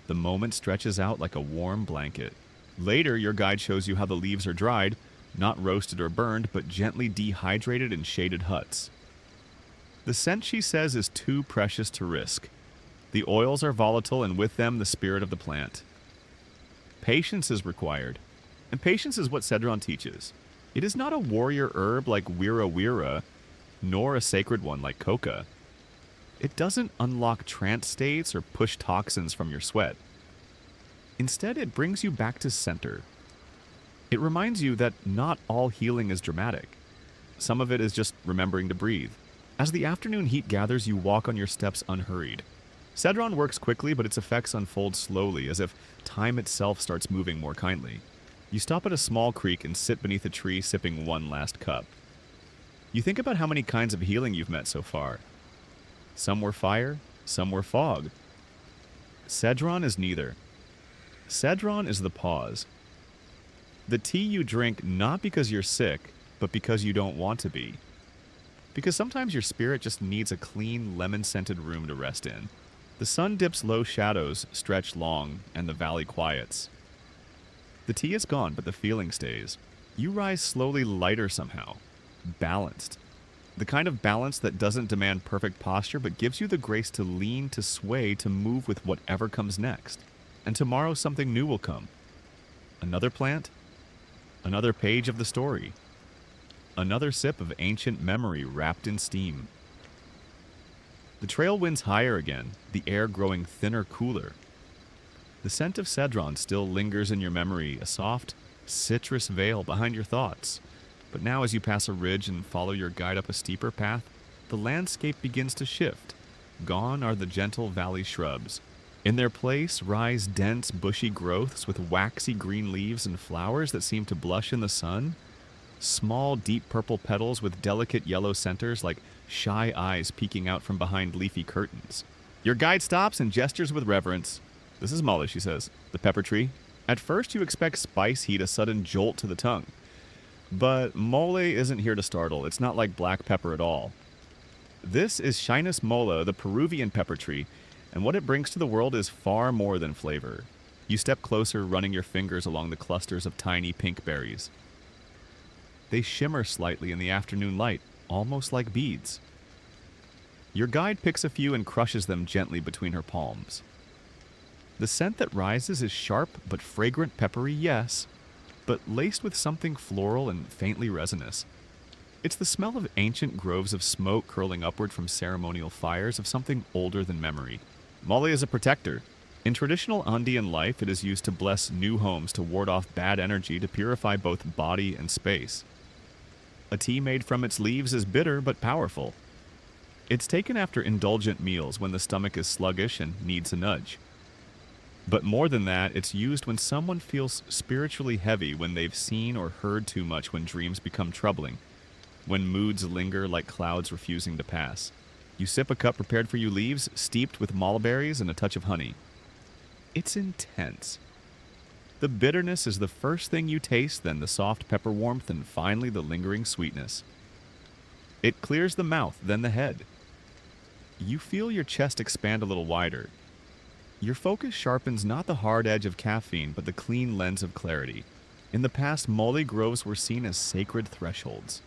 The moment stretches out like a warm blanket. Later, your guide shows you how the leaves are dried, not roasted or burned, but gently dehydrated in shaded huts. The scent, she says, is too precious to risk. The oils are volatile, and with them the spirit of the plant. Patience is required, and patience is what cedron teaches. It is not a warrior herb like wira wira, nor a sacred one like coca. It doesn't unlock trance states or push toxins from your sweat. Instead, it brings you back to center. It reminds you that not all healing is dramatic. Some of it is just remembering to breathe. As the afternoon heat gathers, you walk on your steps unhurried. Cedron works quickly, but its effects unfold slowly, as if time itself starts moving more kindly. You stop at a small creek and sit beneath a tree, sipping one last cup. You think about how many kinds of healing you've met so far. Some were fire, some were fog. Cedron is neither. Cedron is the pause. The tea you drink not because you're sick, but because you don't want to be. Because sometimes your spirit just needs a clean, lemon-scented room to rest in. The sun dips, low shadows stretch long, and the valley quiets. The tea is gone, but the feeling stays. You rise slowly, lighter somehow. Balanced. The kind of balance that doesn't demand perfect posture but gives you the grace to lean, to sway, to move with whatever comes next. And tomorrow something new will come. Another plant, another page of the story, another sip of ancient memory wrapped in steam. The trail winds higher again, the air growing thinner, cooler. The scent of cedron still lingers in your memory, a soft, citrus veil behind your thoughts. But now as you pass a ridge and follow your guide up a steeper path, the landscape begins to shift. Gone are the gentle valley shrubs. In their place rise dense, bushy growths with waxy green leaves and flowers that seem to blush in the sun. Small, deep purple petals with delicate yellow centers like shy eyes peeking out from behind leafy curtains. Your guide stops and gestures with reverence. "This is Molly," she says, "the pepper tree." At first you expect spice heat, a sudden jolt to the tongue. But mole isn't here to startle. It's not like black pepper at all. This is Shinus mola, the Peruvian pepper tree, and what it brings to the world is far more than flavor. You step closer, running your fingers along the clusters of tiny pink berries. They shimmer slightly in the afternoon light, almost like beads. Your guide picks a few and crushes them gently between her palms. The scent that rises is sharp but fragrant peppery, yes, but laced with something floral and faintly resinous. It's the smell of ancient groves of smoke curling upward from ceremonial fires of something older than memory. Mole is a protector. In traditional Andean life, it is used to bless new homes, to ward off bad energy, to purify both body and space. A tea made from its leaves is bitter but powerful. It's taken after indulgent meals when the stomach is sluggish and needs a nudge. But more than that, it's used when someone feels spiritually heavy, when they've seen or heard too much, when dreams become troubling, when moods linger like clouds refusing to pass. You sip a cup prepared for you leaves, steeped with mulberries and a touch of honey. It's intense. The bitterness is the first thing you taste, then the soft pepper warmth, and finally the lingering sweetness. It clears the mouth, then the head. You feel your chest expand a little wider. Your focus sharpens not the hard edge of caffeine, but the clean lens of clarity. In the past, mole groves were seen as sacred thresholds.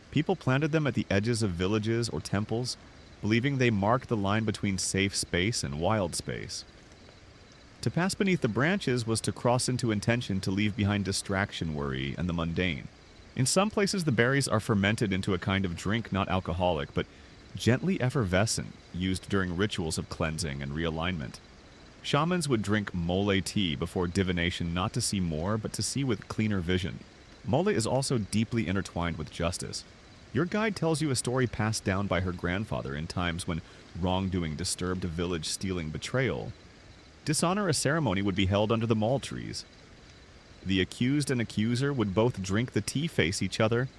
People planted them at the edges of villages or temples, believing they marked the line between safe space and wild space. To pass beneath the branches was to cross into intention, to leave behind distraction, worry, and the mundane. In some places, the berries are fermented into a kind of drink, not alcoholic, but gently effervescent, used during rituals of cleansing and realignment. Shamans would drink mole tea before divination, not to see more, but to see with cleaner vision. Mole is also deeply intertwined with justice. Your guide tells you a story passed down by her grandfather in times when wrongdoing disturbed a village, stealing betrayal. Dishonor, a ceremony would be held under the mall trees. The accused and accuser would both drink the tea, face each other,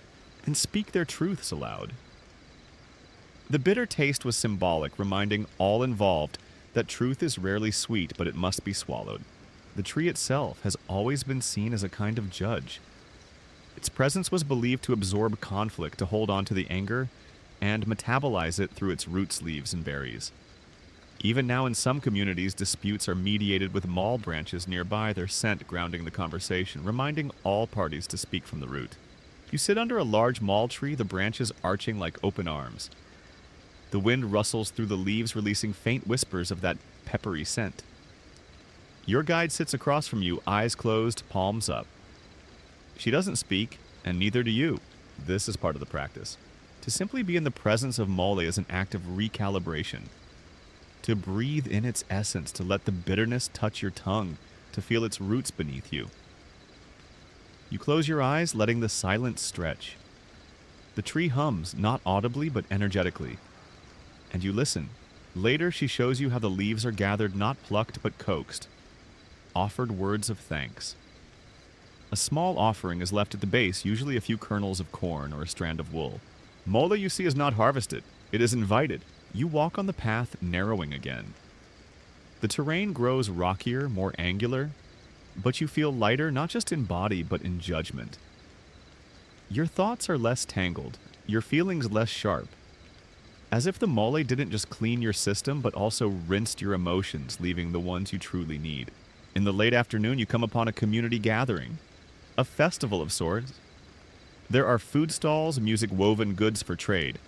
and speak their truths aloud. The bitter taste was symbolic, reminding all involved that truth is rarely sweet, but it must be swallowed. The tree itself has always been seen as a kind of judge. Its presence was believed to absorb conflict, to hold on to the anger, and metabolize it through its roots, leaves, and berries. Even now in some communities, disputes are mediated with mall branches nearby, their scent grounding the conversation, reminding all parties to speak from the root. You sit under a large mall tree, the branches arching like open arms. The wind rustles through the leaves, releasing faint whispers of that peppery scent. Your guide sits across from you, eyes closed, palms up. She doesn't speak, and neither do you. This is part of the practice. To simply be in the presence of mole is an act of recalibration. To breathe in its essence, to let the bitterness touch your tongue, to feel its roots beneath you. You close your eyes, letting the silence stretch. The tree hums, not audibly but energetically. And you listen. Later, she shows you how the leaves are gathered, not plucked but coaxed. Offered words of thanks. A small offering is left at the base, usually a few kernels of corn or a strand of wool. Mole, you see, is not harvested. It is invited. You walk on the path, narrowing again. The terrain grows rockier, more angular, but you feel lighter, not just in body, but in judgment. Your thoughts are less tangled, your feelings less sharp. As if the mole didn't just clean your system, but also rinsed your emotions, leaving the ones you truly need. In the late afternoon, you come upon a community gathering. A festival of sorts. There are food stalls, music-woven goods for trade,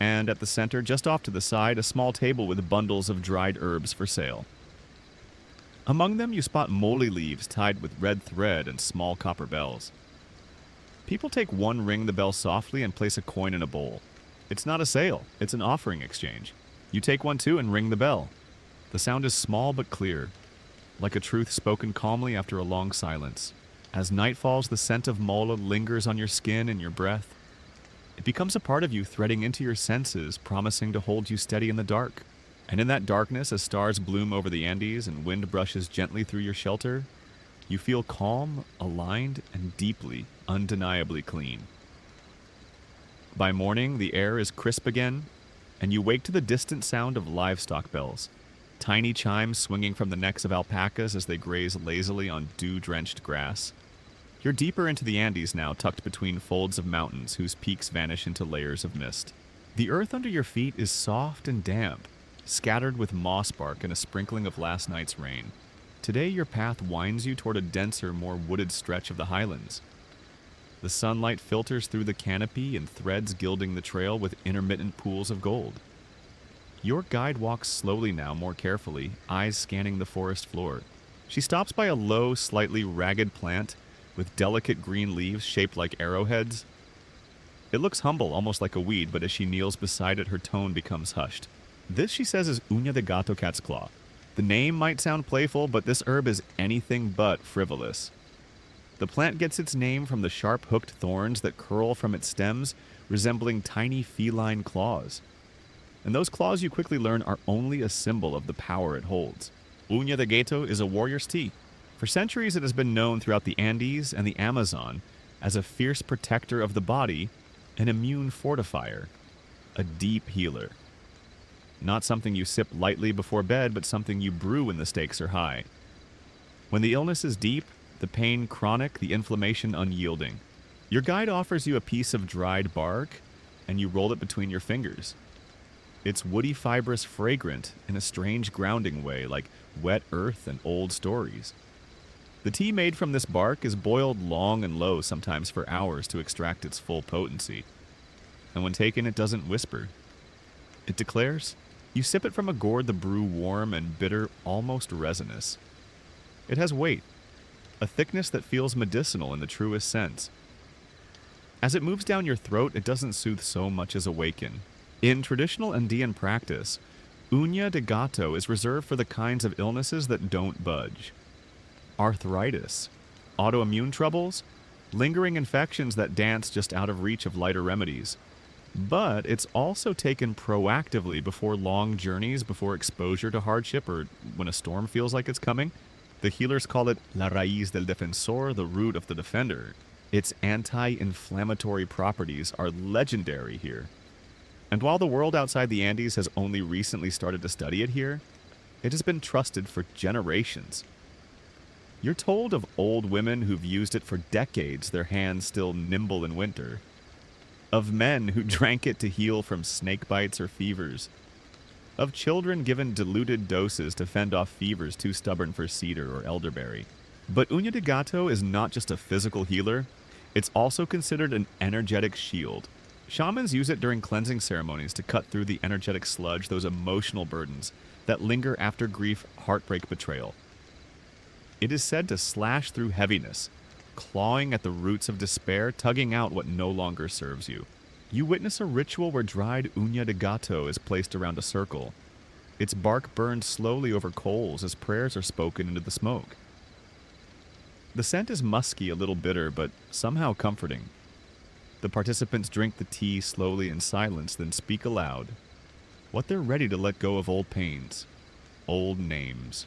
and at the center, just off to the side, a small table with bundles of dried herbs for sale. Among them, you spot moly leaves tied with red thread and small copper bells. People take one, ring the bell softly, and place a coin in a bowl. It's not a sale, it's an offering exchange. You take one too and ring the bell. The sound is small but clear, like a truth spoken calmly after a long silence. As night falls, the scent of mola lingers on your skin and your breath. It becomes a part of you, threading into your senses, promising to hold you steady in the dark. And in that darkness, as stars bloom over the Andes and wind brushes gently through your shelter, you feel calm, aligned, and deeply, undeniably clean. By morning, the air is crisp again, and you wake to the distant sound of livestock bells, tiny chimes swinging from the necks of alpacas as they graze lazily on dew-drenched grass. You're deeper into the Andes now, tucked between folds of mountains whose peaks vanish into layers of mist. The earth under your feet is soft and damp, scattered with moss bark and a sprinkling of last night's rain. Today your path winds you toward a denser, more wooded stretch of the highlands. The sunlight filters through the canopy and threads gilding the trail with intermittent pools of gold. Your guide walks slowly now, more carefully, eyes scanning the forest floor. She stops by a low, slightly ragged plant with delicate green leaves shaped like arrowheads. It looks humble, almost like a weed, but as she kneels beside it, her tone becomes hushed. This, she says, is uña de gato, cat's claw. The name might sound playful, but this herb is anything but frivolous. The plant gets its name from the sharp hooked thorns that curl from its stems, resembling tiny feline claws. And those claws, you quickly learn, are only a symbol of the power it holds. Uña de gato is a warrior's tea. For centuries it has been known throughout the Andes and the Amazon as a fierce protector of the body, an immune fortifier, a deep healer. Not something you sip lightly before bed, but something you brew when the stakes are high. When the illness is deep, the pain chronic, the inflammation unyielding. Your guide offers you a piece of dried bark, and you roll it between your fingers. It's woody, fibrous, fragrant in a strange grounding way, like wet earth and old stories. The tea made from this bark is boiled long and low, sometimes for hours, to extract its full potency. And when taken, it doesn't whisper. It declares. You sip it from a gourd, the brew warm and bitter, almost resinous. It has weight, a thickness that feels medicinal in the truest sense. As it moves down your throat, it doesn't soothe so much as awaken. In traditional Andean practice, uña de gato is reserved for the kinds of illnesses that don't budge. Arthritis, autoimmune troubles, lingering infections that dance just out of reach of lighter remedies. But it's also taken proactively before long journeys, before exposure to hardship, or when a storm feels like it's coming. The healers call it la raíz del defensor, the root of the defender. Its anti-inflammatory properties are legendary here. And while the world outside the Andes has only recently started to study it here, it has been trusted for generations. You're told of old women who've used it for decades, their hands still nimble in winter. Of men who drank it to heal from snake bites or fevers. Of children given diluted doses to fend off fevers too stubborn for cedar or elderberry. But uña de gato is not just a physical healer, it's also considered an energetic shield. Shamans use it during cleansing ceremonies to cut through the energetic sludge, those emotional burdens that linger after grief, heartbreak, betrayal. It is said to slash through heaviness, clawing at the roots of despair, tugging out what no longer serves you. You witness a ritual where dried uña de gato is placed around a circle. Its bark burned slowly over coals as prayers are spoken into the smoke. The scent is musky, a little bitter, but somehow comforting. The participants drink the tea slowly in silence, then speak aloud. What they're ready to let go of old pains, old names,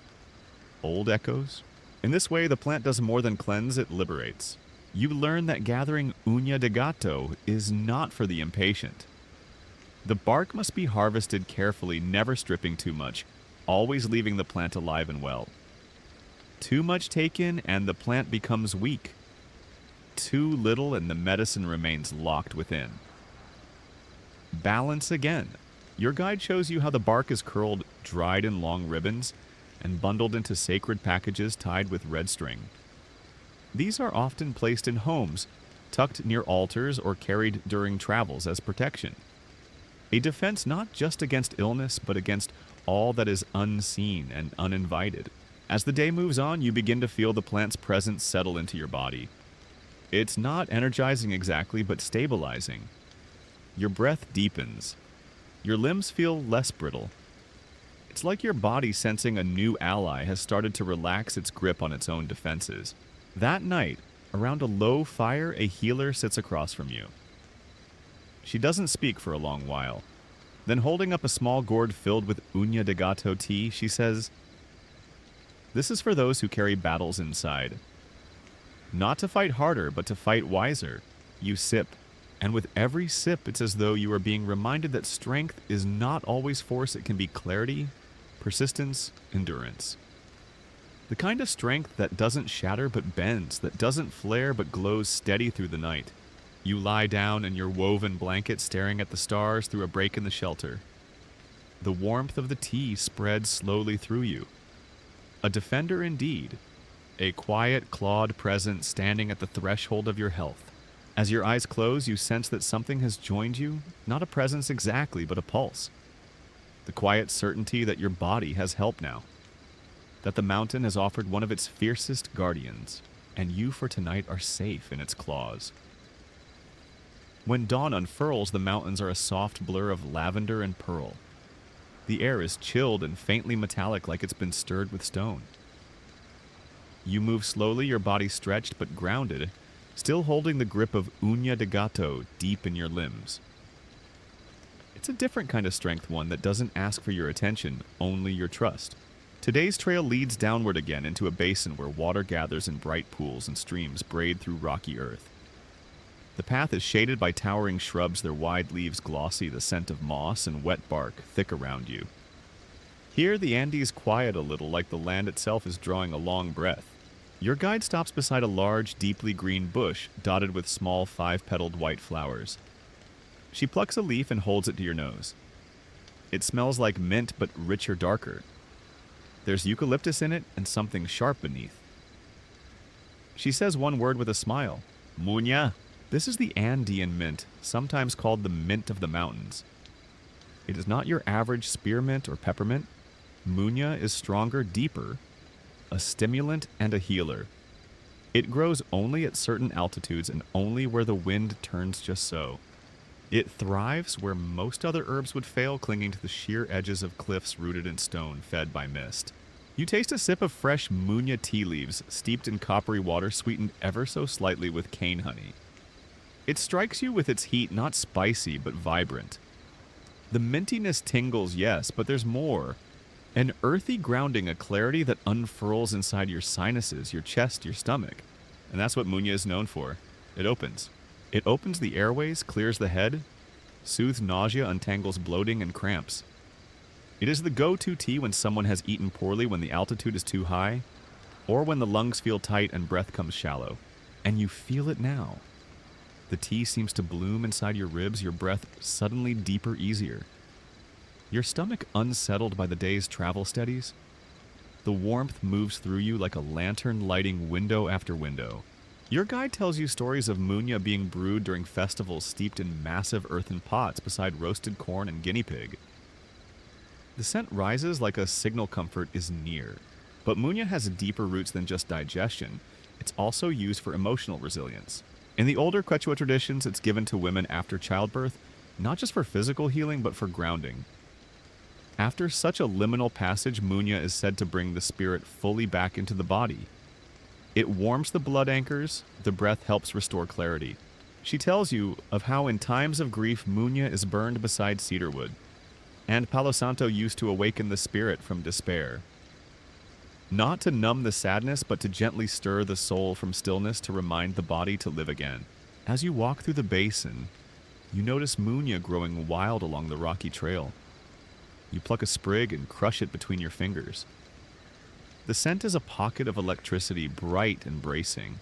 old echoes. In this way, the plant does more than cleanse, it liberates. You learn that gathering uña de gato is not for the impatient. The bark must be harvested carefully, never stripping too much, always leaving the plant alive and well. Too much taken and the plant becomes weak. Too little and the medicine remains locked within. Balance again. Your guide shows you how the bark is curled, dried in long ribbons, and bundled into sacred packages tied with red string. These are often placed in homes, tucked near altars or carried during travels as protection. A defense not just against illness, but against all that is unseen and uninvited. As the day moves on, you begin to feel the plant's presence settle into your body. It's not energizing exactly, but stabilizing. Your breath deepens. Your limbs feel less brittle. It's like your body, sensing a new ally, has started to relax its grip on its own defenses. That night, around a low fire, a healer sits across from you. She doesn't speak for a long while. Then, holding up a small gourd filled with uña de gato tea, she says, "This is for those who carry battles inside. Not to fight harder, but to fight wiser." You sip, and with every sip, it's as though you are being reminded that strength is not always force. It can be clarity, persistence, endurance. The kind of strength that doesn't shatter but bends, that doesn't flare but glows steady through the night. You lie down in your woven blanket, staring at the stars through a break in the shelter. The warmth of the tea spreads slowly through you. A defender indeed, a quiet, clawed presence standing at the threshold of your health. As your eyes close, you sense that something has joined you, not a presence exactly, but a pulse. The quiet certainty that your body has help now, that the mountain has offered one of its fiercest guardians, and you for tonight are safe in its claws. When dawn unfurls, the mountains are a soft blur of lavender and pearl. The air is chilled and faintly metallic, like it's been stirred with stone. You move slowly, your body stretched but grounded, still holding the grip of uña de gato deep in your limbs. It's a different kind of strength, one that doesn't ask for your attention, only your trust. Today's trail leads downward again into a basin where water gathers in bright pools and streams braid through rocky earth. The path is shaded by towering shrubs, their wide leaves glossy, the scent of moss and wet bark thick around you. Here, the Andes quiet a little, like the land itself is drawing a long breath. Your guide stops beside a large, deeply green bush dotted with small, five-petaled white flowers. She plucks a leaf and holds it to your nose. It smells like mint, but richer, darker. There's eucalyptus in it and something sharp beneath. She says one word with a smile. Muña. This is the Andean mint, sometimes called the mint of the mountains. It is not your average spearmint or peppermint. Muña is stronger, deeper, a stimulant and a healer. It grows only at certain altitudes and only where the wind turns just so. It thrives where most other herbs would fail, clinging to the sheer edges of cliffs rooted in stone, fed by mist. You taste a sip of fresh muña tea leaves, steeped in coppery water, sweetened ever so slightly with cane honey. It strikes you with its heat, not spicy, but vibrant. The mintiness tingles, yes, but there's more. An earthy grounding, a clarity that unfurls inside your sinuses, your chest, your stomach. And that's what muña is known for. It opens. It opens the airways, clears the head, soothes nausea, untangles bloating and cramps. It is the go-to tea when someone has eaten poorly, when the altitude is too high, or when the lungs feel tight and breath comes shallow. And you feel it now. The tea seems to bloom inside your ribs, your breath suddenly deeper, easier. Your stomach unsettled by the day's travel steadies. The warmth moves through you like a lantern lighting window after window. Your guide tells you stories of muña being brewed during festivals steeped in massive earthen pots beside roasted corn and guinea pig. The scent rises like a signal comfort is near. But muña has deeper roots than just digestion. It's also used for emotional resilience. In the older Quechua traditions, it's given to women after childbirth, not just for physical healing, but for grounding. After such a liminal passage, muña is said to bring the spirit fully back into the body. It warms the blood anchors, the breath helps restore clarity. She tells you of how in times of grief, muña is burned beside cedarwood, and Palo Santo used to awaken the spirit from despair. Not to numb the sadness, but to gently stir the soul from stillness, to remind the body to live again. As you walk through the basin, you notice muña growing wild along the rocky trail. You pluck a sprig and crush it between your fingers. The scent is a pocket of electricity, bright and bracing.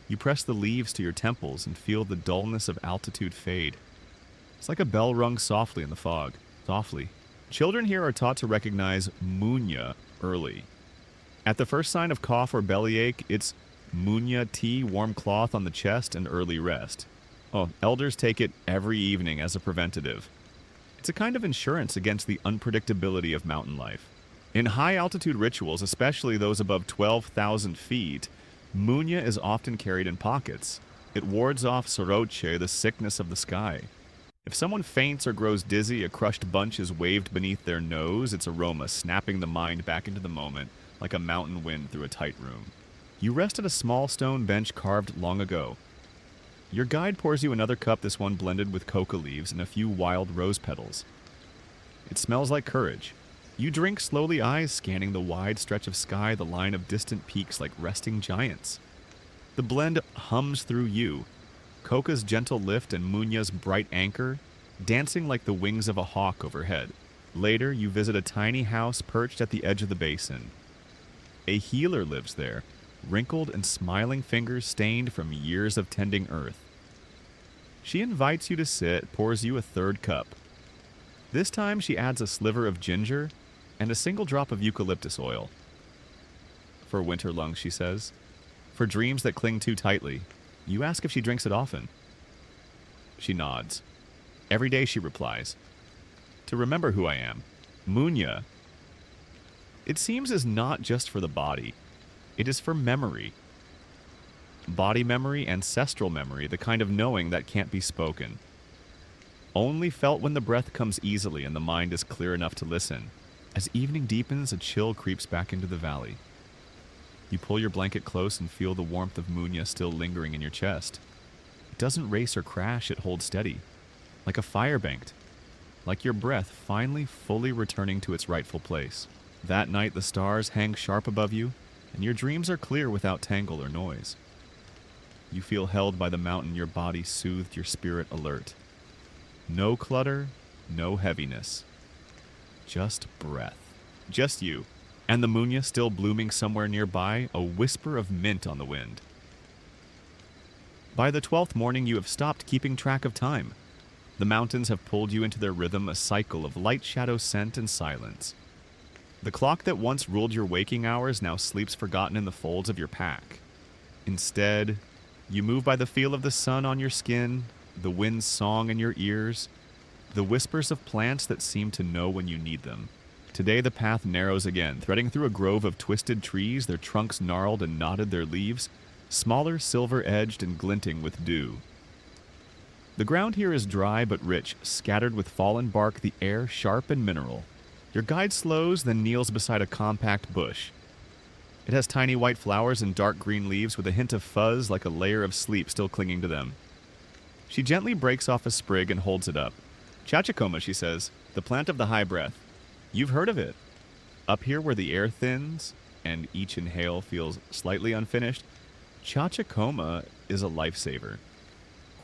You press the leaves to your temples and feel the dullness of altitude fade. It's like a bell rung softly in the fog. Softly. Children here are taught to recognize muña early. At the first sign of cough or bellyache, it's Munya tea, warm cloth on the chest, and early rest. Oh, elders take it every evening as a preventative. It's a kind of insurance against the unpredictability of mountain life. In high-altitude rituals, especially those above 12,000 feet, munya is often carried in pockets. It wards off soroche, the sickness of the sky. If someone faints or grows dizzy, a crushed bunch is waved beneath their nose, its aroma snapping the mind back into the moment like a mountain wind through a tight room. You rest at a small stone bench carved long ago. Your guide pours you another cup, this one blended with coca leaves and a few wild rose petals. It smells like courage. You drink slowly, eyes scanning the wide stretch of sky, the line of distant peaks like resting giants. The blend hums through you, coca's gentle lift and munya's bright anchor, dancing like the wings of a hawk overhead. Later, you visit a tiny house perched at the edge of the basin. A healer lives there, wrinkled and smiling fingers stained from years of tending earth. She invites you to sit, pours you a third cup. This time she adds a sliver of ginger and a single drop of eucalyptus oil. For winter lungs, she says. For dreams that cling too tightly. You ask if she drinks it often. She nods. Every day, she replies. To remember who I am. Munya. It seems is not just for the body. It is for memory. Body memory, ancestral memory, the kind of knowing that can't be spoken. Only felt when the breath comes easily and the mind is clear enough to listen. As evening deepens, a chill creeps back into the valley. You pull your blanket close and feel the warmth of munya still lingering in your chest. It doesn't race or crash, it holds steady. Like a fire banked. Like your breath finally fully returning to its rightful place. That night the stars hang sharp above you, and your dreams are clear without tangle or noise. You feel held by the mountain, your body soothed, your spirit alert. No clutter, no heaviness. Just breath. Just you. And the munya still blooming somewhere nearby, a whisper of mint on the wind. By the 12th morning, you have stopped keeping track of time. The mountains have pulled you into their rhythm, a cycle of light, shadow, scent, and silence. The clock that once ruled your waking hours now sleeps forgotten in the folds of your pack. Instead, you move by the feel of the sun on your skin, the wind's song in your ears, the whispers of plants that seem to know when you need them. Today the path narrows again, threading through a grove of twisted trees, their trunks gnarled and knotted, their leaves, smaller, silver-edged and glinting with dew. The ground here is dry but rich, scattered with fallen bark, the air sharp and mineral. Your guide slows, then kneels beside a compact bush. It has tiny white flowers and dark green leaves with a hint of fuzz like a layer of sleep still clinging to them. She gently breaks off a sprig and holds it up. Chachacoma, she says, the plant of the high breath. You've heard of it. Up here where the air thins and each inhale feels slightly unfinished, Chachacoma is a lifesaver.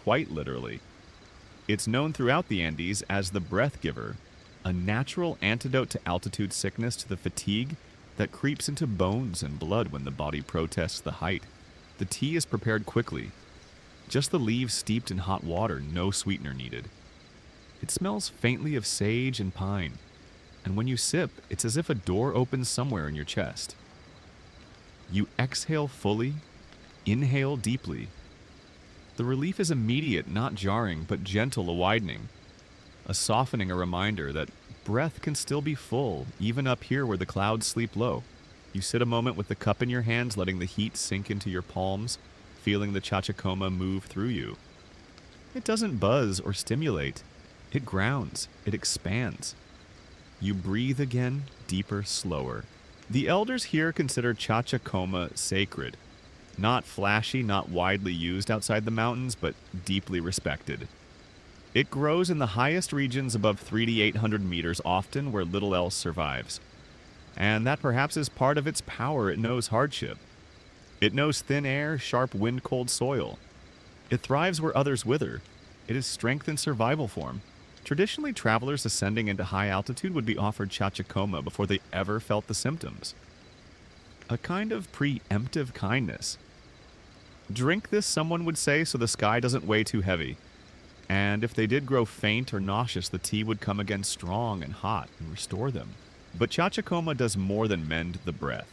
Quite literally. It's known throughout the Andes as the breath giver, a natural antidote to altitude sickness, to the fatigue that creeps into bones and blood when the body protests the height. The tea is prepared quickly. Just the leaves steeped in hot water, no sweetener needed. It smells faintly of sage and pine, and when you sip, it's as if a door opens somewhere in your chest. You exhale fully, inhale deeply. The relief is immediate, not jarring, but gentle, a widening. A softening, a reminder that breath can still be full, even up here where the clouds sleep low. You sit a moment with the cup in your hands, letting the heat sink into your palms, feeling the Chachacoma move through you. It doesn't buzz or stimulate. It grounds. It expands. You breathe again, deeper, slower. The elders here consider Chachacoma sacred. Not flashy, not widely used outside the mountains, but deeply respected. It grows in the highest regions above 3,800 meters, often where little else survives. And that perhaps is part of its power. It knows hardship. It knows thin air, sharp wind-cold soil. It thrives where others wither. It is strength in survival form. Traditionally, travelers ascending into high altitude would be offered Chachacoma before they ever felt the symptoms. A kind of preemptive kindness. Drink this, someone would say, so the sky doesn't weigh too heavy. And if they did grow faint or nauseous, the tea would come again strong and hot and restore them. But Chachacoma does more than mend the breath.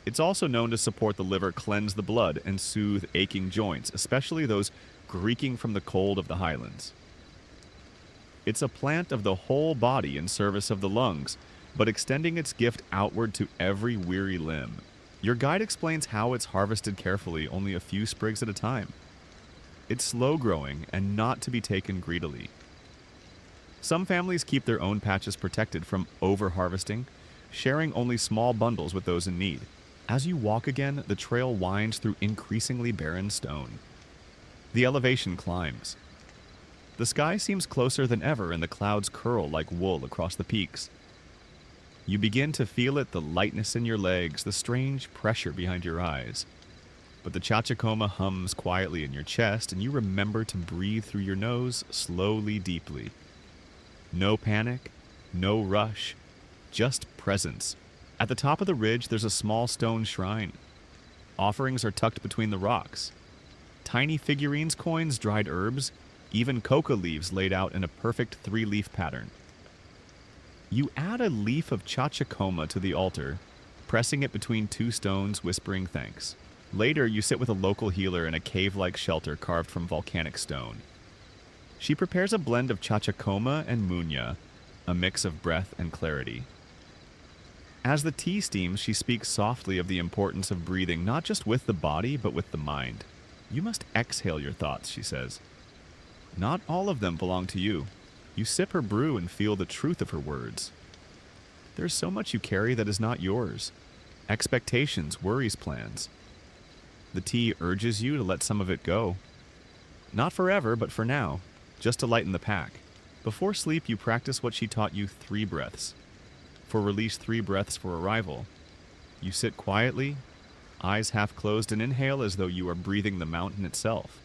It's also known to support the liver, cleanse the blood, and soothe aching joints, especially those creaking from the cold of the highlands. It's a plant of the whole body in service of the lungs, but extending its gift outward to every weary limb. Your guide explains how it's harvested carefully, only a few sprigs at a time. It's slow-growing and not to be taken greedily. Some families keep their own patches protected from over-harvesting, sharing only small bundles with those in need. As you walk again, the trail winds through increasingly barren stone. The elevation climbs. The sky seems closer than ever, and the clouds curl like wool across the peaks. You begin to feel it, the lightness in your legs, the strange pressure behind your eyes. But the chachacoma hums quietly in your chest, and you remember to breathe through your nose slowly, deeply. No panic, no rush, just presence. At the top of the ridge, there's a small stone shrine. Offerings are tucked between the rocks. Tiny figurines, coins, dried herbs, even coca leaves laid out in a perfect 3-leaf pattern. You add a leaf of chachacoma to the altar, pressing it between 2 stones, whispering thanks. Later, you sit with a local healer in a cave-like shelter carved from volcanic stone. She prepares a blend of chachacoma and munya, a mix of breath and clarity. As the tea steams, she speaks softly of the importance of breathing not just with the body, but with the mind. You must exhale your thoughts, she says. Not all of them belong to you. You sip her brew and feel the truth of her words. There's so much you carry that is not yours. Expectations, worries, plans. The tea urges you to let some of it go. Not forever, but for now, just to lighten the pack. Before sleep, you practice what she taught you 3 breaths. For release, 3 breaths for arrival. You sit quietly, eyes half closed, and inhale as though you are breathing the mountain itself.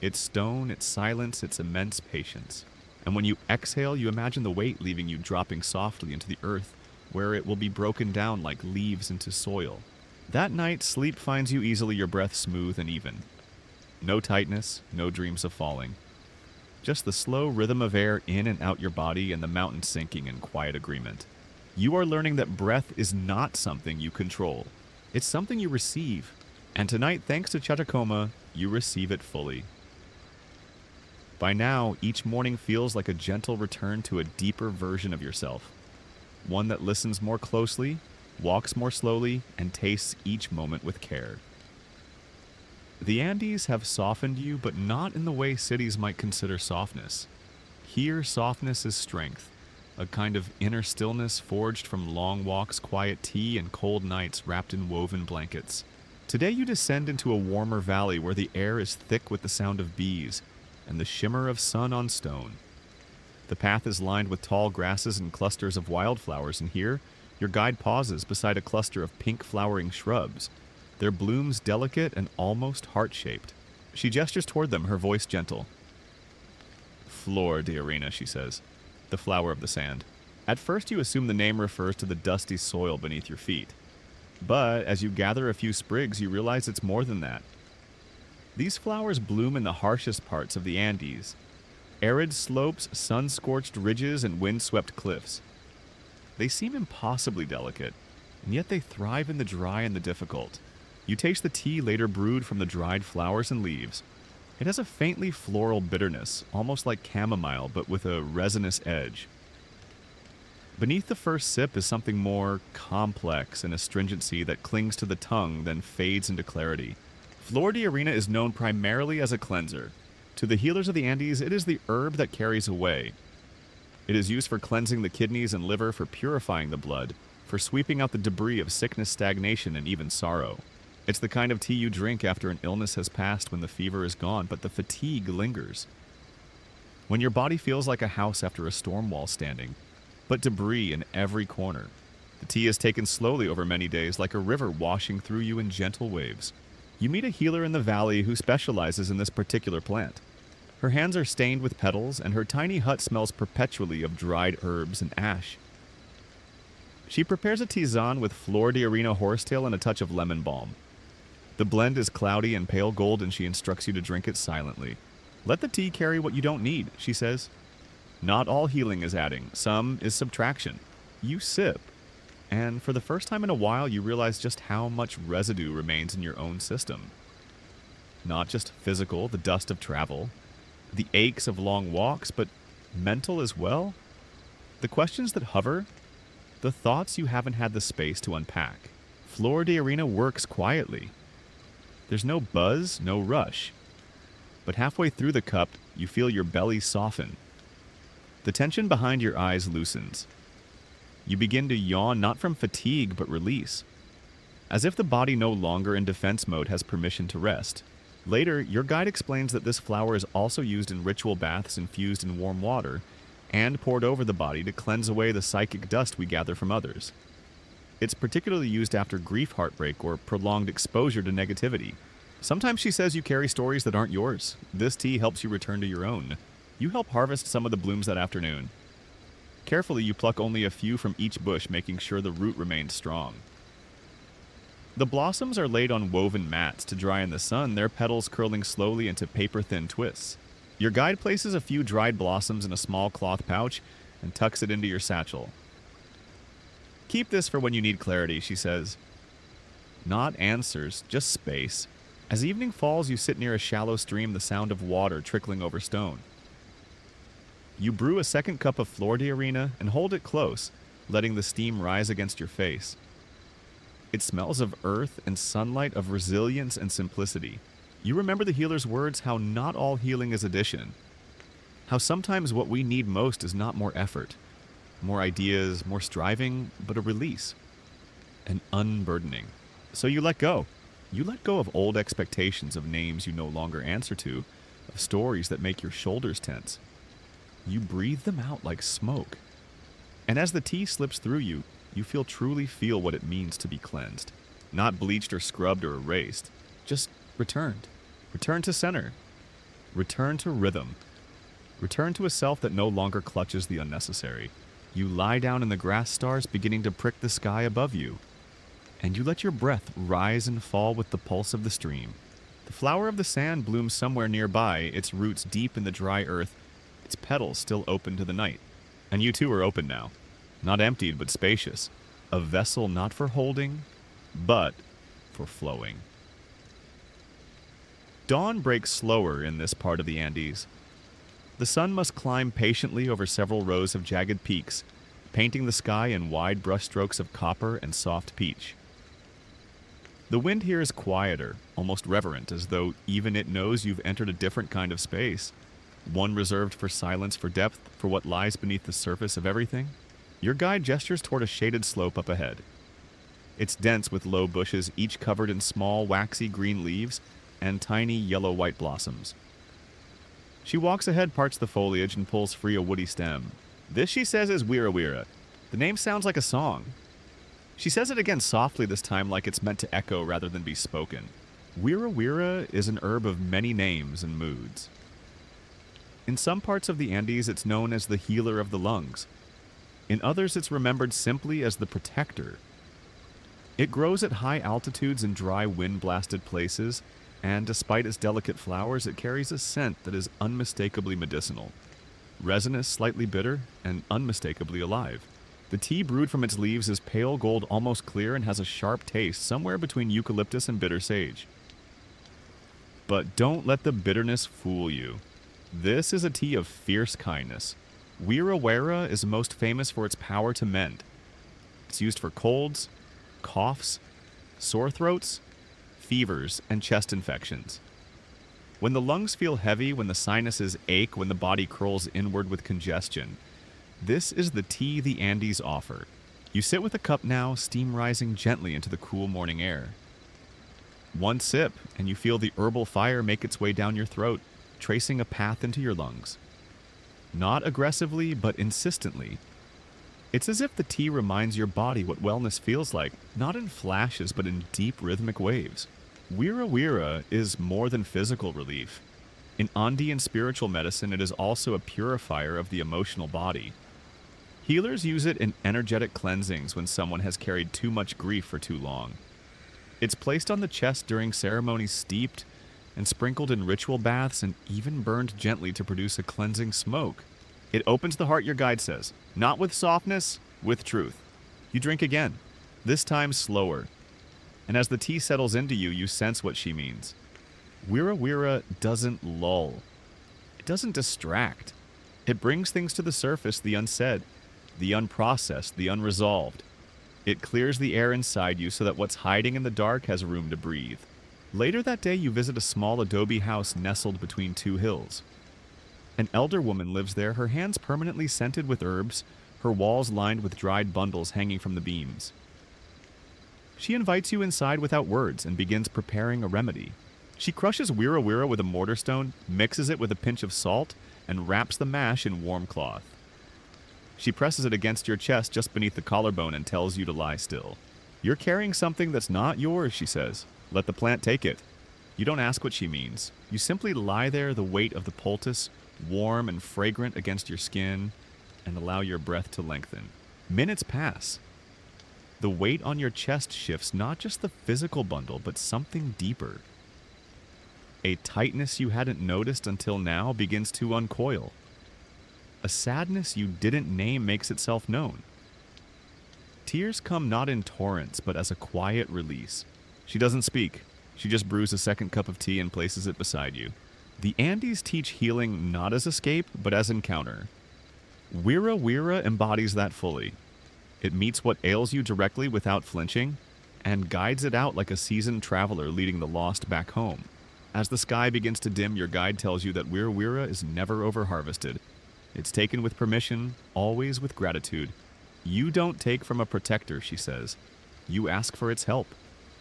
Its stone, its silence, its immense patience. And when you exhale, you imagine the weight leaving you dropping softly into the earth, where it will be broken down like leaves into soil. That night, sleep finds you easily, your breath smooth and even. No tightness, no dreams of falling. Just the slow rhythm of air in and out your body and the mountain sinking in quiet agreement. You are learning that breath is not something you control. It's something you receive. And tonight, thanks to Chachacoma, you receive it fully. By now, each morning feels like a gentle return to a deeper version of yourself. One that listens more closely, walks more slowly, and tastes each moment with care. The Andes have softened you, but not in the way cities might consider softness. Here, softness is strength. A kind of inner stillness forged from long walks, quiet tea, and cold nights wrapped in woven blankets. Today you descend into a warmer valley where the air is thick with the sound of bees and the shimmer of sun on stone. The path is lined with tall grasses and clusters of wildflowers, and here your guide pauses beside a cluster of pink flowering shrubs, their blooms delicate and almost heart-shaped. She gestures toward them, her voice gentle. Flor de Arena, she says. The flower of the sand. At first you assume the name refers to the dusty soil beneath your feet. But as you gather a few sprigs, you realize it's more than that. These flowers bloom in the harshest parts of the Andes. Arid slopes, sun-scorched ridges, and wind-swept cliffs. They seem impossibly delicate, and yet they thrive in the dry and the difficult. You taste the tea later brewed from the dried flowers and leaves. It has a faintly floral bitterness, almost like chamomile, but with a resinous edge. Beneath the first sip is something more complex, an astringency that clings to the tongue, then fades into clarity. Flor de Arena is known primarily as a cleanser. To the healers of the Andes, it is the herb that carries away. It is used for cleansing the kidneys and liver, for purifying the blood, for sweeping out the debris of sickness, stagnation, and even sorrow. It's the kind of tea you drink after an illness has passed, when the fever is gone, but the fatigue lingers. When your body feels like a house after a storm wall standing, but debris in every corner. The tea is taken slowly over many days, like a river washing through you in gentle waves. You meet a healer in the valley who specializes in this particular plant. Her hands are stained with petals, and her tiny hut smells perpetually of dried herbs and ash. She prepares a tisane with Flor de Arena horsetail and a touch of lemon balm. The blend is cloudy and pale gold, and she instructs you to drink it silently. Let the tea carry what you don't need, she says. Not all healing is adding. Some is subtraction. You sip. And for the first time in a while, you realize just how much residue remains in your own system. Not just physical, the dust of travel, the aches of long walks, but mental as well. The questions that hover, the thoughts you haven't had the space to unpack. Flor de Arena works quietly. There's no buzz, no rush. But halfway through the cup, you feel your belly soften. The tension behind your eyes loosens. You begin to yawn not from fatigue but release, as if the body no longer in defense mode has permission to rest. Later, your guide explains that this flower is also used in ritual baths infused in warm water and poured over the body to cleanse away the psychic dust we gather from others. It's particularly used after grief heartbreak or prolonged exposure to negativity. Sometimes she says you carry stories that aren't yours. This tea helps you return to your own. You help harvest some of the blooms that afternoon. Carefully, you pluck only a few from each bush, making sure the root remains strong. The blossoms are laid on woven mats to dry in the sun, their petals curling slowly into paper-thin twists. Your guide places a few dried blossoms in a small cloth pouch and tucks it into your satchel. Keep this for when you need clarity, she says. Not answers, just space. As evening falls, you sit near a shallow stream, the sound of water trickling over stone. You brew a second cup of Flor de Arena and hold it close, letting the steam rise against your face. It smells of earth and sunlight, of resilience and simplicity. You remember the healer's words, how not all healing is addition. How sometimes what we need most is not more effort, more ideas, more striving, but a release. An unburdening. So you let go. You let go of old expectations, of names you no longer answer to, of stories that make your shoulders tense. You breathe them out like smoke. And as the tea slips through you, you truly feel what it means to be cleansed. Not bleached or scrubbed or erased. Just returned. Return to center. Return to rhythm. Return to a self that no longer clutches the unnecessary. You lie down in the grass stars beginning to prick the sky above you. And you let your breath rise and fall with the pulse of the stream. The flower of the sand blooms somewhere nearby, its roots deep in the dry earth, its petals still open to the night. And you too are open now. Not emptied, but spacious. A vessel not for holding, but for flowing. Dawn breaks slower in this part of the Andes. The sun must climb patiently over several rows of jagged peaks, painting the sky in wide brushstrokes of copper and soft peach. The wind here is quieter, almost reverent, as though even it knows you've entered a different kind of space. One reserved for silence, for depth, for what lies beneath the surface of everything. Your guide gestures toward a shaded slope up ahead. It's dense with low bushes, each covered in small, waxy green leaves and tiny yellow-white blossoms. She walks ahead, parts the foliage, and pulls free a woody stem. This, she says, is Wira Wira. The name sounds like a song. She says it again softly this time, like it's meant to echo rather than be spoken. Wira Wira is an herb of many names and moods. In some parts of the Andes, it's known as the healer of the lungs. In others, it's remembered simply as the protector. It grows at high altitudes in dry, wind-blasted places, and despite its delicate flowers, it carries a scent that is unmistakably medicinal. Resinous, slightly bitter, and unmistakably alive. The tea brewed from its leaves is pale gold, almost clear, and has a sharp taste, somewhere between eucalyptus and bitter sage. But don't let the bitterness fool you. This is a tea of fierce kindness. Wira Wira is most famous for its power to mend. It's used for colds, coughs, sore throats, fevers, and chest infections. When the lungs feel heavy, when the sinuses ache, when the body curls inward with congestion, this is the tea the Andes offer. You sit with a cup now, steam rising gently into the cool morning air. One sip, and you feel the herbal fire make its way down your throat, tracing a path into your lungs. Not aggressively, but insistently. It's as if the tea reminds your body what wellness feels like, not in flashes, but in deep rhythmic waves. Wira Wira is more than physical relief. In Andean spiritual medicine, it is also a purifier of the emotional body. Healers use it in energetic cleansings when someone has carried too much grief for too long. It's placed on the chest during ceremonies, steeped and sprinkled in ritual baths, and even burned gently to produce a cleansing smoke. It opens the heart, your guide says, not with softness, with truth. You drink again, this time slower, and as the tea settles into you, you sense what she means. Wira Wira doesn't lull. It doesn't distract. It brings things to the surface, the unsaid, the unprocessed, the unresolved. It clears the air inside you so that what's hiding in the dark has room to breathe. Later that day, you visit a small adobe house nestled between two hills. An elder woman lives there, her hands permanently scented with herbs, her walls lined with dried bundles hanging from the beams. She invites you inside without words and begins preparing a remedy. She crushes Wira Wira with a mortar stone, mixes it with a pinch of salt, and wraps the mash in warm cloth. She presses it against your chest just beneath the collarbone and tells you to lie still. You're carrying something that's not yours, she says. Let the plant take it. You don't ask what she means. You simply lie there, the weight of the poultice, warm and fragrant against your skin, and allow your breath to lengthen. Minutes pass. The weight on your chest shifts, not just the physical bundle, but something deeper. A tightness you hadn't noticed until now begins to uncoil. A sadness you didn't name makes itself known. Tears come not in torrents, but as a quiet release. She doesn't speak. She just brews a second cup of tea and places it beside you. The Andes teach healing not as escape, but as encounter. Wira Wira embodies that fully. It meets what ails you directly without flinching, and guides it out like a seasoned traveler leading the lost back home. As the sky begins to dim, your guide tells you that Wira Wira is never over-harvested. It's taken with permission, always with gratitude. You don't take from a protector, she says. You ask for its help.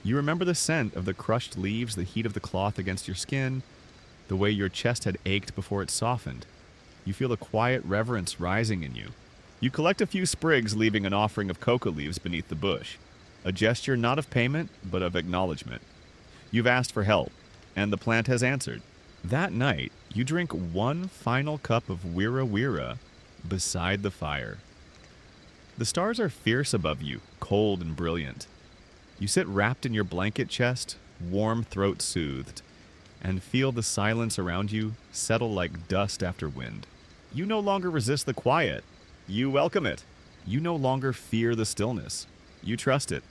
You remember the scent of the crushed leaves, the heat of the cloth against your skin, the way your chest had ached before it softened. You feel a quiet reverence rising in you. You collect a few sprigs, leaving an offering of coca leaves beneath the bush. A gesture not of payment, but of acknowledgement. You've asked for help, and the plant has answered. That night, you drink one final cup of Wira Wira beside the fire. The stars are fierce above you, cold and brilliant. You sit wrapped in your blanket chest, warm throat soothed, and feel the silence around you settle like dust after wind. You no longer resist the quiet. You welcome it. You no longer fear the stillness. You trust it.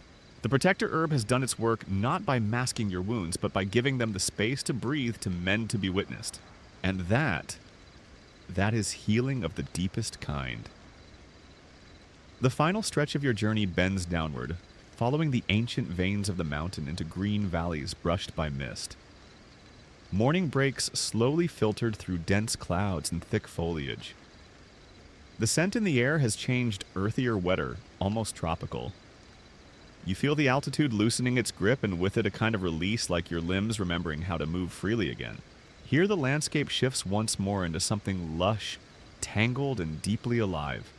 The protector herb has done its work not by masking your wounds, but by giving them the space to breathe, to mend, to be witnessed. And that is healing of the deepest kind. The final stretch of your journey bends downward, following the ancient veins of the mountain into green valleys brushed by mist. Morning breaks slowly filtered through dense clouds and thick foliage. The scent in the air has changed earthier, wetter, almost tropical. You feel the altitude loosening its grip, and with it a kind of release, like your limbs remembering how to move freely again. Here the landscape shifts once more into something lush, tangled, and deeply alive.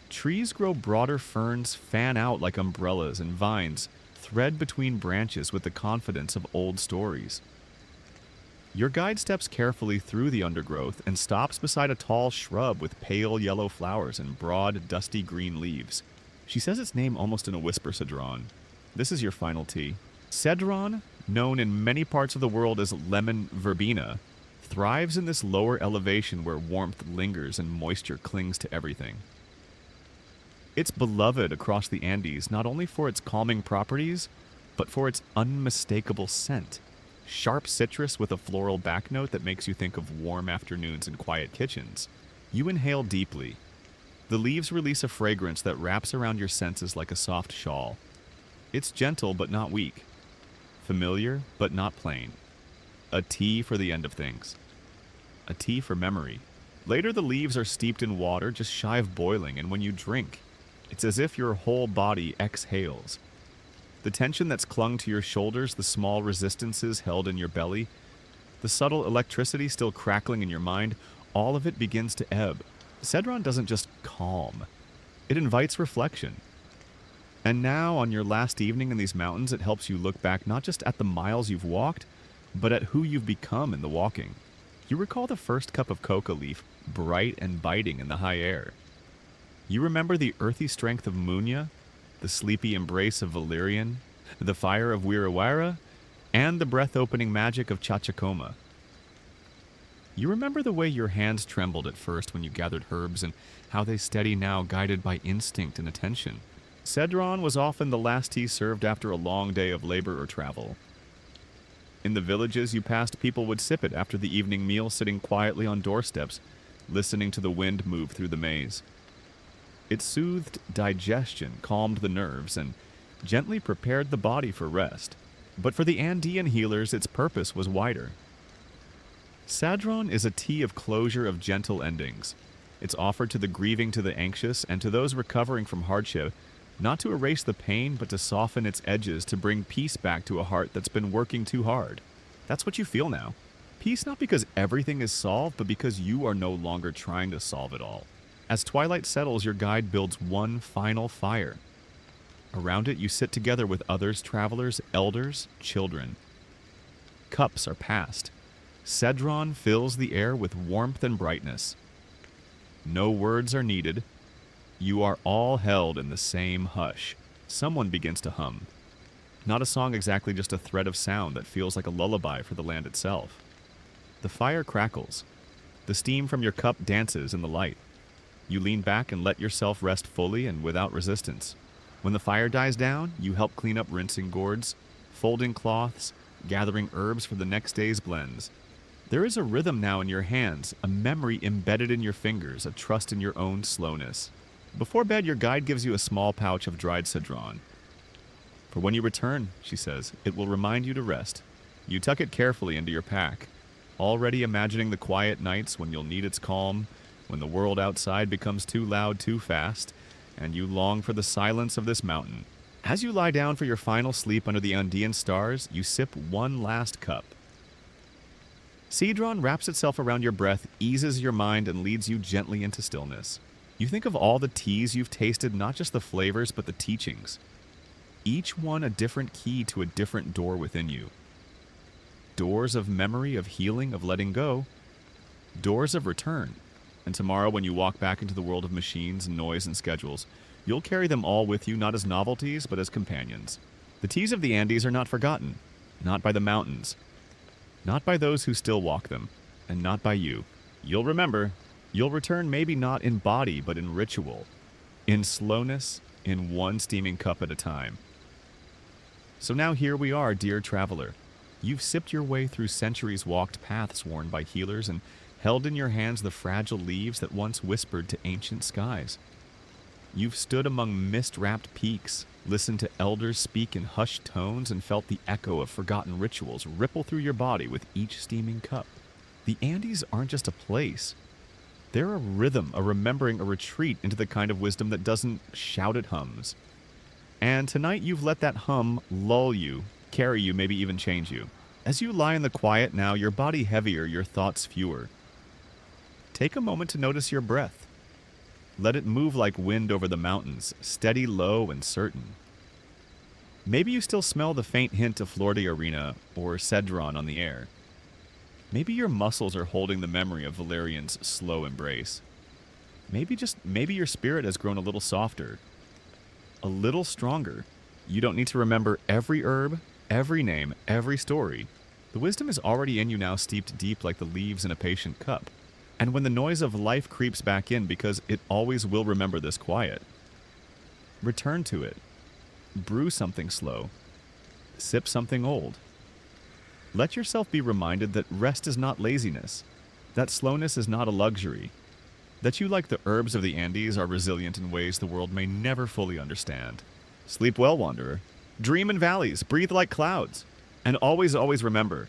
Trees grow broader, ferns fan out like umbrellas, and vines thread between branches with the confidence of old stories. Your guide steps carefully through the undergrowth and stops beside a tall shrub with pale yellow flowers and broad, dusty green leaves. She says its name almost in a whisper, Cedron. This is your final tea. Cedron, known in many parts of the world as lemon verbena, thrives in this lower elevation where warmth lingers and moisture clings to everything. It's beloved across the Andes not only for its calming properties, but for its unmistakable scent. Sharp citrus with a floral backnote that makes you think of warm afternoons and quiet kitchens. You inhale deeply. The leaves release a fragrance that wraps around your senses like a soft shawl. It's gentle but not weak. Familiar but not plain. A tea for the end of things. A tea for memory. Later the leaves are steeped in water just shy of boiling, and when you drink, it's as if your whole body exhales. The tension that's clung to your shoulders, the small resistances held in your belly, the subtle electricity still crackling in your mind, all of it begins to ebb. Cedron doesn't just calm. It invites reflection. And now, on your last evening in these mountains, it helps you look back not just at the miles you've walked, but at who you've become in the walking. You recall the first cup of coca leaf, bright and biting in the high air. You remember the earthy strength of Munya, the sleepy embrace of Valerian, the fire of Wira Wira, and the breath-opening magic of Chachacoma. You remember the way your hands trembled at first when you gathered herbs, and how they steady now, guided by instinct and attention. Cedron was often the last tea served after a long day of labor or travel. In the villages you passed, people would sip it after the evening meal, sitting quietly on doorsteps, listening to the wind move through the maze. It soothed digestion, calmed the nerves, and gently prepared the body for rest. But for the Andean healers, its purpose was wider. Cedron is a tea of closure, of gentle endings. It's offered to the grieving, to the anxious, and to those recovering from hardship, not to erase the pain, but to soften its edges, to bring peace back to a heart that's been working too hard. That's what you feel now. Peace not because everything is solved, but because you are no longer trying to solve it all. As twilight settles, your guide builds one final fire. Around it, you sit together with others, travelers, elders, children. Cups are passed. Cedron fills the air with warmth and brightness. No words are needed. You are all held in the same hush. Someone begins to hum. Not a song exactly, just a thread of sound that feels like a lullaby for the land itself. The fire crackles. The steam from your cup dances in the light. You lean back and let yourself rest fully and without resistance. When the fire dies down, you help clean up rinsing gourds, folding cloths, gathering herbs for the next day's blends. There is a rhythm now in your hands, a memory embedded in your fingers, a trust in your own slowness. Before bed, your guide gives you a small pouch of dried cedron. For when you return, she says, it will remind you to rest. You tuck it carefully into your pack, already imagining the quiet nights when you'll need its calm, when the world outside becomes too loud, too fast, and you long for the silence of this mountain. As you lie down for your final sleep under the Andean stars, you sip one last cup. Cedron wraps itself around your breath, eases your mind, and leads you gently into stillness. You think of all the teas you've tasted, not just the flavors, but the teachings. Each one a different key to a different door within you. Doors of memory, of healing, of letting go. Doors of return. And tomorrow, when you walk back into the world of machines and noise and schedules, you'll carry them all with you, not as novelties, but as companions. The teas of the Andes are not forgotten, not by the mountains, not by those who still walk them, and not by you. You'll remember. You'll return, maybe not in body, but in ritual, in slowness, in one steaming cup at a time. So now here we are, dear traveler. You've sipped your way through centuries, walked paths worn by healers, and held in your hands the fragile leaves that once whispered to ancient skies. You've stood among mist-wrapped peaks, listened to elders speak in hushed tones, and felt the echo of forgotten rituals ripple through your body with each steaming cup. The Andes aren't just a place. They're a rhythm, a remembering, a retreat into the kind of wisdom that doesn't shout at hums. And tonight you've let that hum lull you, carry you, maybe even change you. As you lie in the quiet now, your body heavier, your thoughts fewer. Take a moment to notice your breath. Let it move like wind over the mountains, steady, low, and certain. Maybe you still smell the faint hint of Flor de Arena or Cedron on the air. Maybe your muscles are holding the memory of Valerian's slow embrace. Maybe your spirit has grown a little softer, a little stronger. You don't need to remember every herb, every name, every story. The wisdom is already in you now, steeped deep like the leaves in a patient cup. And when the noise of life creeps back in, because it always will remember this quiet, return to it. Brew something slow. Sip something old. Let yourself be reminded that rest is not laziness, that slowness is not a luxury, that you, like the herbs of the Andes, are resilient in ways the world may never fully understand. Sleep well, wanderer. Dream in valleys, breathe like clouds, and always, always remember,